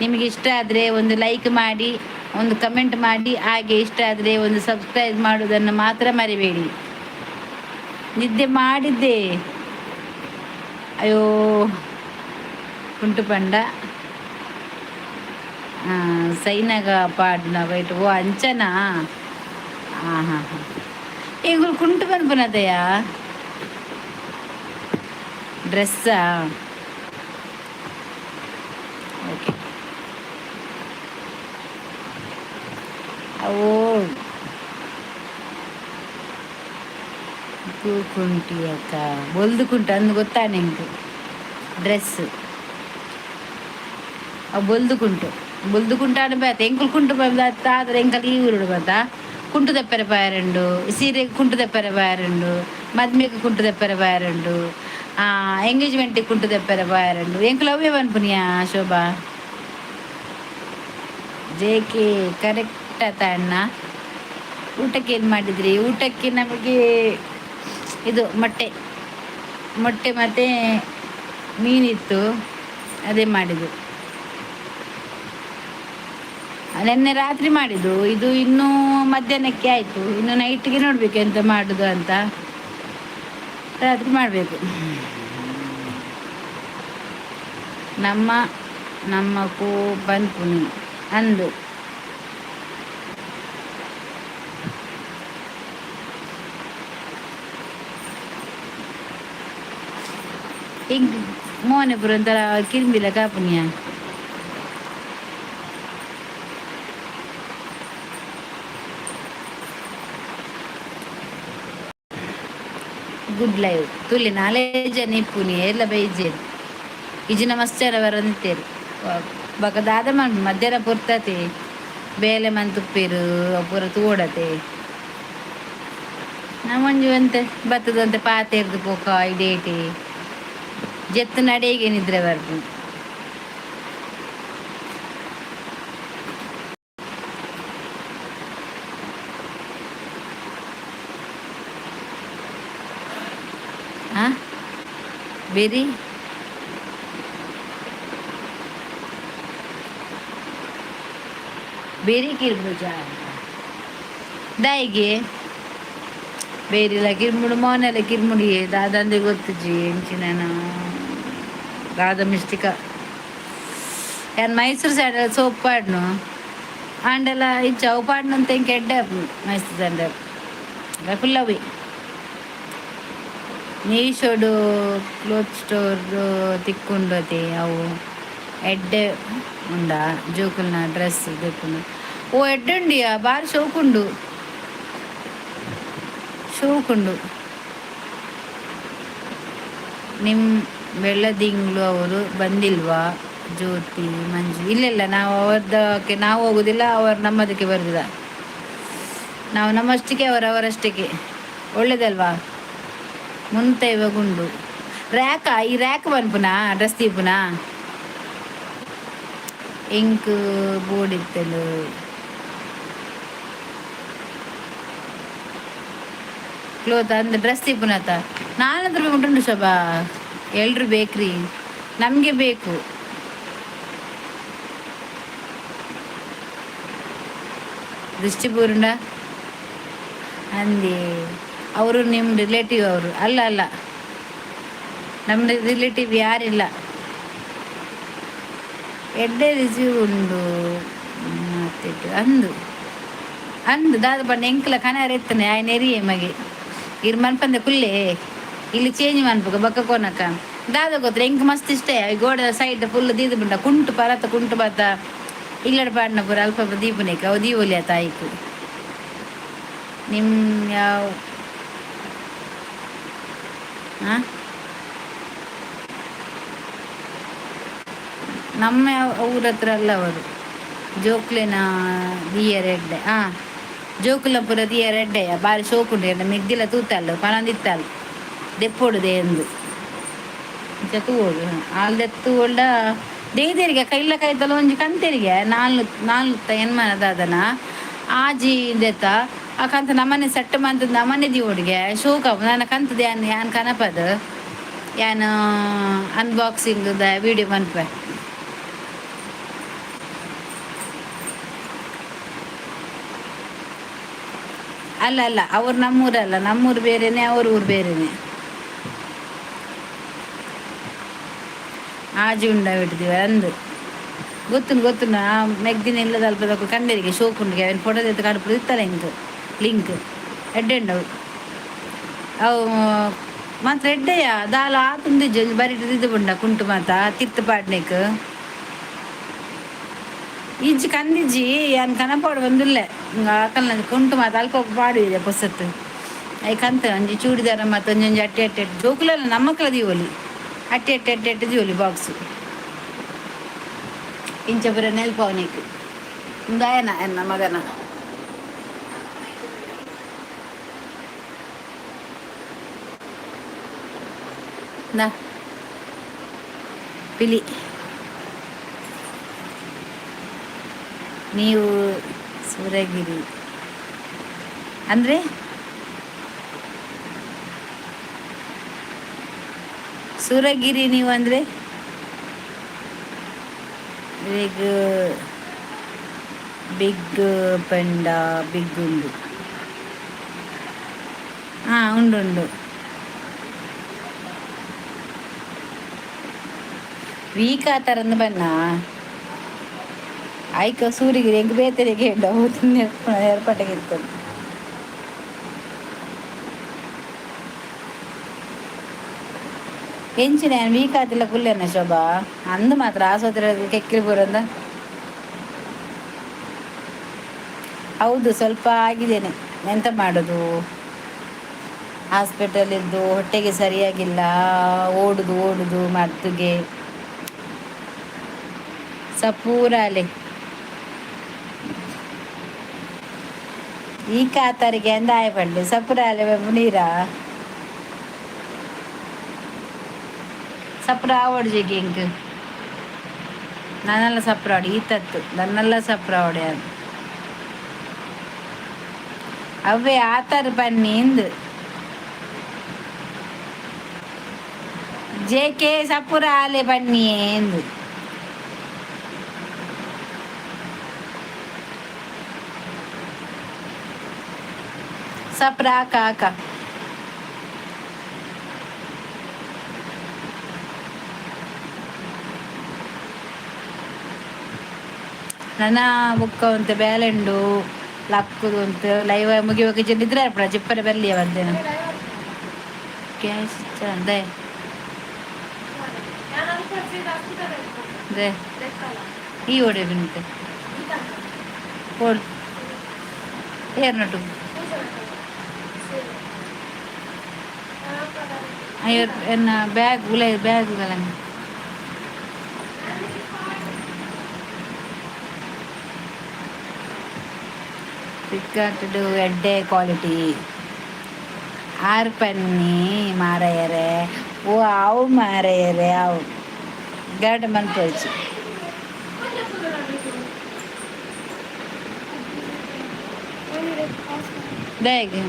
ನಿಮಗೆ ಇಷ್ಟ ಆದರೆ ಒಂದು ಲೈಕ್ ಮಾಡಿ ಒಂದು ಕಮೆಂಟ್ ಮಾಡಿ ಹಾಗೆ ಇಷ್ಟ ಆದರೆ ಒಂದು ಸಬ್ಸ್ಕ್ರೈಬ್ ಮಾಡೋದನ್ನು ಮಾತ್ರ ಮರಿಬೇಡಿ. ನಿದ್ದೆ ಮಾಡಿದ್ದೆ ಅಯ್ಯೋ ಕುಂಟು ಪಂಡ ಸೈನಾಗ ಪಾಡ್ನ ಬೈಟ್ ಓ ಅಂಚನಾ ಹಾಂ ಹಾಂ ಹಾಂ ಈಗ ಕುಂಟು ಪನ್ಪನದಯ್ಯ ಡ್ರೆಸ್ಸಾ ಓಕೆ ಓ ಕುಂಟಿ ಅಕ್ಕ ಬೊಲ್ದು ಕುಂಟು ಅಂದು ಗೊತ್ತಾ ನಿಂಗೆ ಡ್ರೆಸ್ ಅವು ಬೊಲ್ದು ಕುಂಟಾಡು ಬೇತ ಎಂಕುಲು ಕುಂಟು ಆದರೆ ಎಂಕಲ್ ಈ ಊರುಡು ಬತ್ತ ಕುಂಟು ತೆಪ್ಪರೆ ಪಾಯರಂಡು ಸೀರೆಗೆ ಕುಂಟು ತೆಪ್ಪರೆ ಪಾಯರಂಡು ಮದ್ಮೆಗೆ ಕುಂಟು ತೆಪ್ಪರೆ ಪಾಯರಂಡು ಎಂಗೇಜ್ಮೆಂಟಿಗೆ ಕುಂಟು ತೆಪ್ಪರೆ ಪಾಯರಂಡು ಎಂಕುಲು ಅವೇ ಬನ್ಪುನಿಯಾ ಶೋಭಾ JK ಕರೆಕ್ಟ್ ಆತ ಅಣ್ಣ. ಊಟಕ್ಕೆ ಏನು ಮಾಡಿದ್ರಿ? ಊಟಕ್ಕೆ ನಮಗೆ ಇದು ಮೊಟ್ಟೆ ಮತ್ತು ಮೀನಿತ್ತು, ಅದೇ ಮಾಡಿದ್ದು. ನೆನ್ನೆ ರಾತ್ರಿ ಮಾಡಿದ್ದು, ಇದು ಇನ್ನೂ ಮಧ್ಯಾಹ್ನಕ್ಕೆ ಆಯಿತು. ಇನ್ನು ನೈಟ್ಗೆ ನೋಡಬೇಕು ಎಂತ ಮಾಡೋದು ಅಂತ. ರಾತ್ರಿ ಮಾಡಬೇಕು. ನಮ್ಮ ಕೋ ಬನ್ಪುನಿ ಅಂದು ಹಿಂಗೆ ಮೋನೆಪುರ ಒಂಥರ ಕಿರ್ಮಿಲ ಕಾಪುನಿಯ ಗುಡ್ ಲೈವ್ ತುಲಿ ನಾಳೆ ಜನ ಇಪ್ಪುನಿ ಎಲ್ಲ ಬೈಜೇರಿ ಇಜಿನ ಮಸ್ಚಾರ ಬರಂತೇರಿ ಬಕ ದಾದ ಮಧ್ಯಾಹ್ನ ಪುರ್ತತೆ ಬೇಲೆ ಮಂತುಪ್ಪೇರು ಪೂರ ತೋಡತೆ ನಮ್ಮಂಜು ಅಂತೆ ಬತ್ತದಂತೆ ಪಾತೆರ್ದು ಪೋಕ ಇಡೇಟಿ ಜೆತ್ತು ನಡೆಗೆ ನಿದ್ರೆ ಬರ್ದು ಬೇರಿ ಬೇರೆ ಕಿರ್ಬುಜ ದಾಯಿಗೆ ಬೇರಿಲ್ಲ ಕಿರ್ಮುಡು ಮೋನೆಲ್ಲ ಕಿರ್ಮುಡಿ ದಾದಂದೆ ಗೊತ್ತುಜಿ ಎಂಚಿನ ದಾದ ಮಿಸ್ಟಿಕ ಯಾರು ಮೈಸೂರು ಸೈಡ್ ಸೋಪ್ ಪಾಡ್ನು ಆಂಡೆಲ್ಲ ಇಚ್ಚ ಅವು ಪಾಡ್ನು ಅಂತ ಹೆಂಗೆ ಎಡ್ಡೆ ಮೈಸೂರು ಸಂಡೆ ಫುಲ್ಲವಿ ಮೀಶೋಡು ಕ್ಲೋತ್ ಸ್ಟೋರ್ದು ತಿಕ್ಕೊಂಡತಿ ಅವು ಎಡ್ಡೆ ಉಂಡ ಜೋಕುಲ್ನ ಡ್ರೆಸ್ ತಿಕ್ಕೊಂಡು ಓ ಎಡ್ಡೆ ಉಂಡಿಯಾ ಭಾರಿ ಶೋಕುಂಡು ಶೋಕುಂಡು ನಿಮ್ಮ ಬೆಳ್ಳದಿಂಗ್ಳು ಅವರು ಬಂದಿಲ್ವಾ? ಜ್ಯೋತಿ ಮಂಜು ಇಲ್ಲ ನಾವು ಅವರದಕ್ಕೆ ನಾವು ಹೋಗುದಿಲ್ಲ, ಅವರು ನಮ್ಮದಕ್ಕೆ ಬರುದಿಲ್ಲ. ನಾವು ನಮ್ಮಷ್ಟಕ್ಕೆ ಅವರವರಷ್ಟಕ್ಕೆ. ಒಳ್ಳೇದಲ್ವಾ? ಮುಂತೈವ ಗುಂಡು ಈ ರ್ಯಾಕ್ ಬಂದ್ಪುನ ಡ್ರೆಸ್ ದೀಪುನ ಇಂಕ್ ಬೋರ್ಡ್ ಇತ್ತಲು ಕ್ಲೋತ್ ಅಂದ ಡ್ರೆಸ್ ದೀಪುನತ 400 ರೂಪಾಯಿ ಉಂಟು ಶೋಭಾ. ಎಲ್ರು ಬೇಕ್ರಿ, ನಮಗೆ ಬೇಕು. ದೃಷ್ಟಿ ಪೂರ್ಣ ಅಂದಿ ಅವರು ನಿಮ್ಮ ರಿಲೇಟಿವ್ ಅವರು ಅಲ್ಲ ನಮ್ಮ ರಿಲೇಟಿವ್ ಯಾರಿಲ್ಲ. ಎಡ್ಡೆ ರಿಸೀವ್ ಉಂಡು ಮತ್ತಿಟ್ಟು ಅಂದು ದಾದ ಪಂಡ ಎಂಕ್ಲ ಕನಾರ ಎತ್ತನೆ ಆಯ್ನ ಎರಿಯೆ ಮಗೆ ಇರ್ ಮನ್ಪಂದ ಕುಲ್ಲೇ ಇಲ್ಲಿ ಚೇಂಜ್ ಮನ್ಪಕ ಬಕ್ಕ ಕೋನಕ ದಾದ ಗೊತ್ತರ ಎಂಕ್ ಮಸ್ತ್ ಇಷ್ಟ. ಗೋಡೆ ಸೈಡ್ ಫುಲ್ ದೀದ ಬಿಂಡ ಕುಂಟು ಪರತ ಕುಂಟು ಬಾತ ಇಲ್ಲಡ ಪಾಡ್ನ ಪೂರ ಅಲ್ಪ ದೀಪನೇಕ ಅವು ದೀವೊಲಿ ಆ ತಾಯಿಕು. ನಿಮ್ಮ ಯಾವ ನಮ್ಮ ಊರ ಹತ್ರ ಅಲ್ಲ ಅವರು ಜೋಕ್ಲೆನ ದಿಯ ರೆಡ್ಡೆ ಜೋಕುಲಪುರ ದಿಯ ರೆಡ್ಡೆಯ ಬಾರಿ ಶೋಕುಂಡು ಮೆಗ್ದಿಲ್ಲ ತೂತಲ್ಲು ಪನಂದಿತ್ತಲ್ಲು ದೆಪ್ಪೊಡುದೆ ಎಂದು ತೂವೋಡು ಆಲ್ದೆತ್ತು ಒಳ್ಳ ದೇದೆರಿಗೆ ಕೈಲ ಕೈತಲ್ಲ ಒಂಜಿ ಕಂತೆರಿಗೆ ನಾಲ್ಕು ಎನ್ಮನದಾದನ ಆಜಿ ದೆತ್ತ ಆ ಕಂತ ನಮ್ಮನೆ ಸೆಟ್ ಮಂತದ ನಮ್ಮನೆ ದಿವೋಡಿಗೆ ಶೋಕ ನನ್ನ ಕಂತದ ಯಾನ್ ಕನಪದ ಯಾನ್ ಅನ್ಬಾಕ್ಸಿಂಗ್ ವಿಡಿಯೋ ಮನ್ಪೆ ಅಲ್ಲ ಅವ್ರು ನಮ್ಮೂರಲ್ಲ, ನಮ್ಮೂರು ಬೇರೆನೆ ಅವ್ರ ಊರು ಬೇರೆನೆ. ಆಜಿ ಉಂಡ ಬಿಡ್ತೀವಿ ಅಂದು ಗೊತ್ತು ಮೆಗ್ದಿನ ಇಲ್ಲದ ಅಲ್ಪದಕ್ಕೂ ಕಂಡರಿಗೆ ಶೋಕುಂಡಿಗೆ ಅವನು ಫೋಟೋ ತೆತ್ತು ಕಡುಪು ಇತ್ತಲ್ಲ ಲಿಂಕ್ ಎಡ್ಡೆಂಡವು ಅವು ಮಾತ್ರ ಎಡ್ಡೆಯ ದಾಲ ತುಂದಿಜ್ಜು ಬರೀ ಇದು ಬಂಡ ಕುಂಟು ಮಾತ ತಿರ್ತು ಪಾಡ್ನೇಕ್ ಈಜಿ ಕಂದಿಜ್ಜಿ ಏನು ಕನಪಾಡು ಬಂದಿಲ್ಲ ಅಕ್ಕಲ್ನ ಕುಂಟು ಮಾತು ಅಲ್ಪ ಪಾಡು ಇದೆ ಪೊಸತ್ತು ಅಯ್ಯ ಕಂತ ಒಂಜಿ ಚೂಡಿದಾರ ಮತ್ತು ಒಂಜೊಂಜಿ ಅಟ್ಟೆ ಜೋಕುಲಲ್ಲ ನಮ್ಮ ಮಕ್ಕಳ ದೀವೊಲಿ ಅಟ್ಟೆ ದೀವೊಲಿ ಬಾಕ್ಸು ಇಂಚ ಬರ ನೆಲ್ಪವನಿಕ್ ದಾಯನ ಎನ್ನ ಮಗನ ನಾ ಪಿಲಿ ನೀವು ಸೂರಗಿರಿ ಅಂದರೆ ಸೂರಗಿರಿ ನೀವು ಅಂದರೆ ಬಿಗ್ ಪೆಂಡ ಬಿಗ್ ಉಂಡು ಉಂಡು ವೀಕ್ ಆ ಥರಂದು ಬನ್ನ ಆಯ್ಕ ಸೂರಿಗಿರಿ ಹೆಂಗೆ ಬೇತರಿಗೆ ಏರ್ಪಾಟಿಗೆ ಇರ್ತದೆ. ಹೆಂಚಿನ ವೀಕ್ ಆತಿಲ್ಲ ಕುಲ್ಲೇನ ಶೋಭಾ ಅಂದು ಮಾತ್ರ ಆಸ್ಪತ್ರೆ ಕೆಕ್ಕಿರಿ ಬರೋದ. ಹೌದು ಸ್ವಲ್ಪ ಆಗಿದ್ದೇನೆ, ಎಂತ ಮಾಡೋದು, ಹಾಸ್ಪಿಟಲ್ ಇದ್ದು ಹೊಟ್ಟೆಗೆ ಸರಿಯಾಗಿಲ್ಲ, ಓಡುದು ಮದ್ದುಗೆ ಸಪೂರಾಲೆ ಈ ಕಾತರಿಗೆ ಅಂದಾಯ ಪಂಡು ಸಪುರಾಲೆ ನೀರಾ ಸಪ್ರ ಆವಡು ಜಗಿ ಇಂಕ್ ನನ್ನೆಲ್ಲ ಸಪ್ರ ಆಡಿ ಈತತ್ತು ನನ್ನೆಲ್ಲ ಸಪ್ರ ಆವಡೆ ಅದು ಅವೇ ಆತರ ಬನ್ನಿ ಇಂದು ಜೇಕೆ ಸಪುರ ಆಲೆ ಬನ್ನಿ ಎಂದು ಸಪ್ರ ಆಕ ನನ್ನ ಬುಕ್ಕ ಅಂತ ಬ್ಯಾಲೆಂಡು ಲಕ್ಕುದು ಅಂತ ಲೈವ್ ಮುಗಿಯುವಾಗ ಜನಿದ್ರೆ ಜಿಪ್ಪರೆ ಬರ್ಲಿಯ ಬಂದೇನು ಕ್ಯಾಶ್ ದೇ ಈ ಓಡಿ ಬಿಂತೆ ಓಡ್ ಏರ್ನಟು ayo na bag ulai bag galang pickatu edde quality ಆರ್ಪನ್ನಿ ಮಾರಾಯರೆ ಓ ಅವು ಮಾರಾಯರೆ ಅವು ಗಡ್ ಮನ್ಪೋಯ್ತು ದೇಗೆ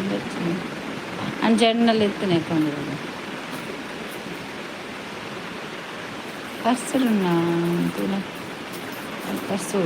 ಅಂಜಣ್ಣಲ್ಲಿ ಇತ್ತು ನೆಕ್ಕೊಂಡಿರೋದು ಪರ್ಸರುನ್ನ ಪರ್ಸು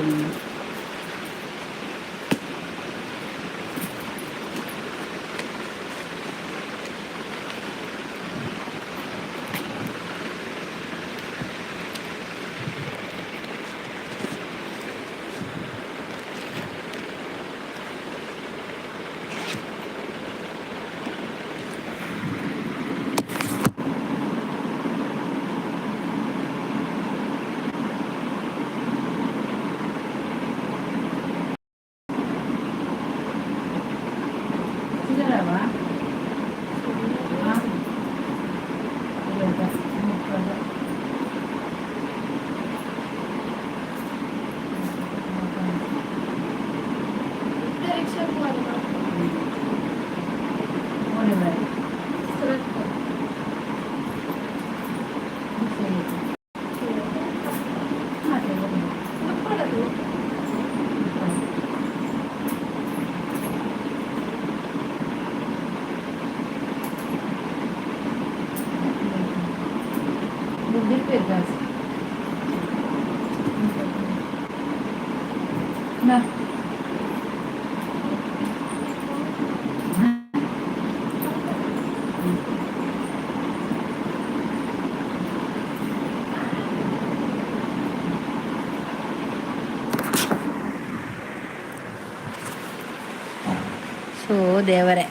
ಸೊ ದೇವರೇ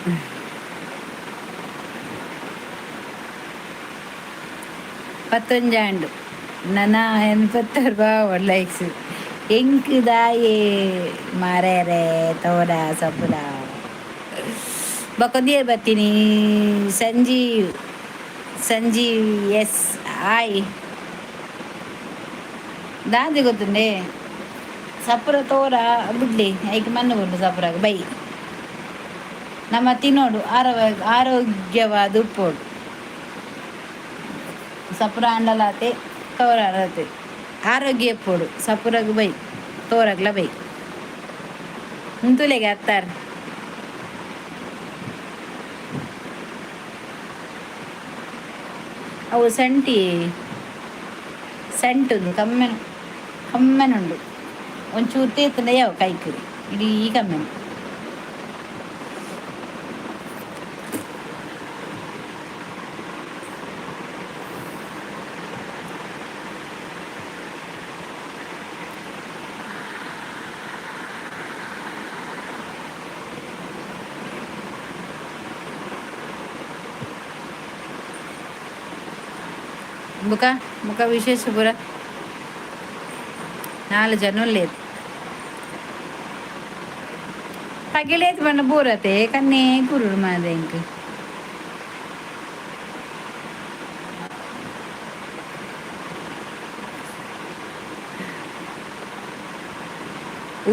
പത്തൊഞ്ചാണ്ട് നന എൺപത്തൊരു ലൈക്സ് ಎಂಕಿದಾಯೇ ಮಾರ್ಯಾರೆ ತೋರ ಸಪುರ ಬಕೊಂದಿಯರ್ ಬರ್ತೀನಿ ಸಂಜೀವ್ ಎಸ್ ಆಯ್ ದಾದಿ ಗೊತ್ತುಂಡೆ ಸಪುರ ತೋರ ಬಿಡ್ಲಿ ಐಕ್ ಮಣ್ಣು ಕೊಡು ಸಪುರಾಗ ಬೈ ನಮ್ಮ ತಿನ್ನೋಡು ಆರೋಗ್ಯವಾದ ಉಪ್ಪೋಡು ಸಪುರ ಅಂಡಲಾತೆ ತೋರ ಅರತೆ ಆರೋಗ್ಯ ಪೋಡು ಸಪುರಗ್ ಬೈ ತೋರಗ್ಲ ಬೈ ಮುಂತುಲೆಗೆ ಹತ್ತಾರ ಅವು ಸಂಟುಂದು ಕಮ್ಮೆನುಂಡು ಒಂಚೂರು ತೇತಂದ ಯಾವ ಕೈಕ್ ಇಡೀ ಕಮ್ಮೆನು ముఖ విశేష బుర 4 జనం లేదు పగిలేదు మన బూరతే కన్నే కురుడు మాదే ఇంక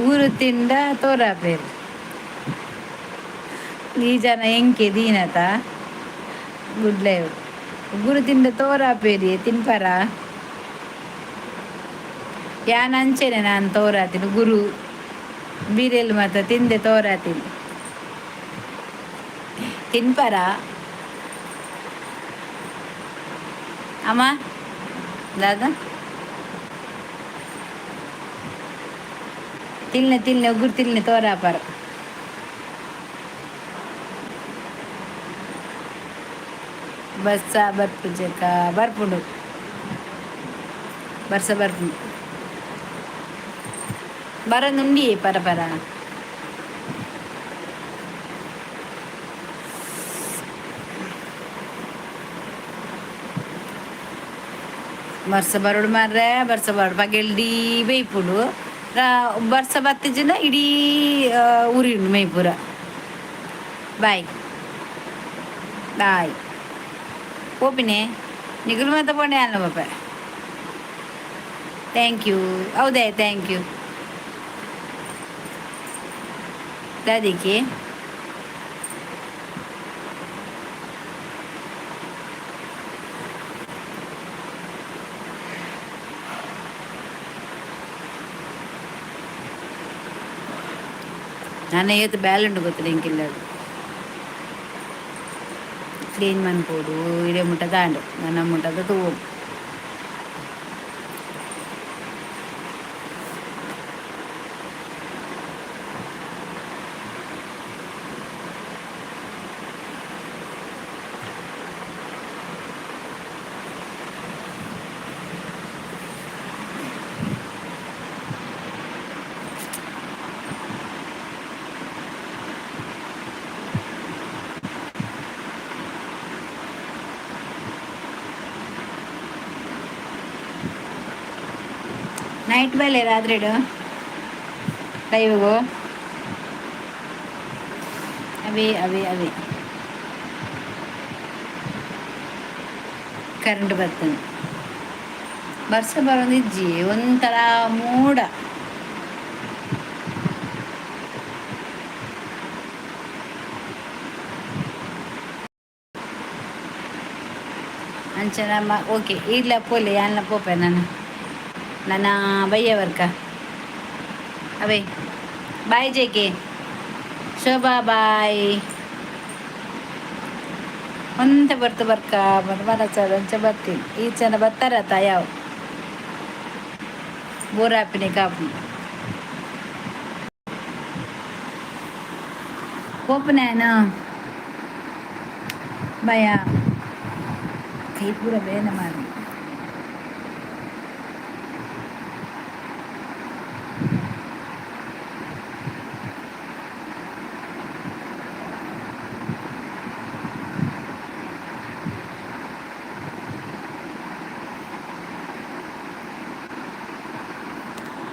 ಊರು ತಿಂಡ ತೋರ ಬೇರು ಈ ಜನ ಎಂಕೆ ದೀನತ ಗುಡ್ಲೇವು ಗುರು ತಿಂಡ ತೋರ ಪೇರಿ ತಿನ್ಪರ ಯಾನ್ ಅಂಚೆನೆ ನಾನು ತೋರಾತೀನಿ ಗುರು ಬೀರೆಲ್ ಮಾತ್ರ ತಿಂದೆ ತೋರಾತೀನಿ ತಿನ್ಪರ ಅಮ್ಮ ದಾದ ತಿಲ್ನೆ ಉಗುರು ತಿಲ್ನೆ ತೋರಾಪರ ಬಸ್ಸ ಬರ್ಪುಜಕ ಬರ್ಪುಂಡು ಬರ್ಸ ಬರ್ಪುಂಡು ಬರನುಂಡಿ ಪರಪರ ಬರ್ಸ ಬರೋಡು ಮಾರ್ರೆ ಬರ್ಸ ಬರೋಡು ಪಗೆಲ್ಡಿ ಬೇಯ್ಪುಡು ಬರ್ಸ ಬತ್ತಿಜಿನ ಇಡೀ ಊರಿಡು ಮೇಯ್ಪುರ ಬಾಯ್ ಬಾಯ್ ಓಪಿನಿ ನಿಗುಲು ಮತ್ತೆ ಪೊಂಡೆ ಅಲ್ಲ ಪಾಪ. Thank you. ಹೌದೇ ಥ್ಯಾಂಕ್ ಯು ದಾದಿಗೆ. ನಾನು ಇವತ್ತು ಬ್ಯಾಲೆಂಡ್ ಗೊತ್ತಿಲ್ಲ ಎಂಕಿಲ್ಲ ಕ್ಲೀನ್ ಮನ್ಪೋಡು ಇಡೇ ಮುಟ್ಟ ತಾಂಡು ನನ್ನ ಮುಟ್ಟದ ತೂ ನೈಟ್ ಮೇಲೆ ರಾತ್ರಿಡು ಲೈವ್ಗೂ ಅವೇ ಕರೆಂಟ್ ಬರ್ತದೆ ಬರ್ಸ ಬರೋದಿಜ್ಜಿ ಒಂಥರ ಮೂಡ. ಅಂಚನ ಓಕೆ ಇಲ್ಲ ಪೋಲೆ ಯಾನ್ಲ ಪೋಪೆ ನನ್ನ ಬಯ್ಯ ವರ್ಕ ಅವೇ ಬಾಯ್ ಜೇಕೆ ಶೋಭಾ ಬಾಯ್ ಒಂತೆ ಬರ್ಕ ಮನಸಾದ ಒಂಚ ಬರ್ತೀನಿ ಈಚನ ಬರ್ತಾರತ್ತ ಯಾವ ಬೋರಾಪಿನಿ ಕಾಪು ಪೋಪನೇನ ಭಯ ಕೈ ಪೂರ ಬೇನೆ ಮಾಡಿ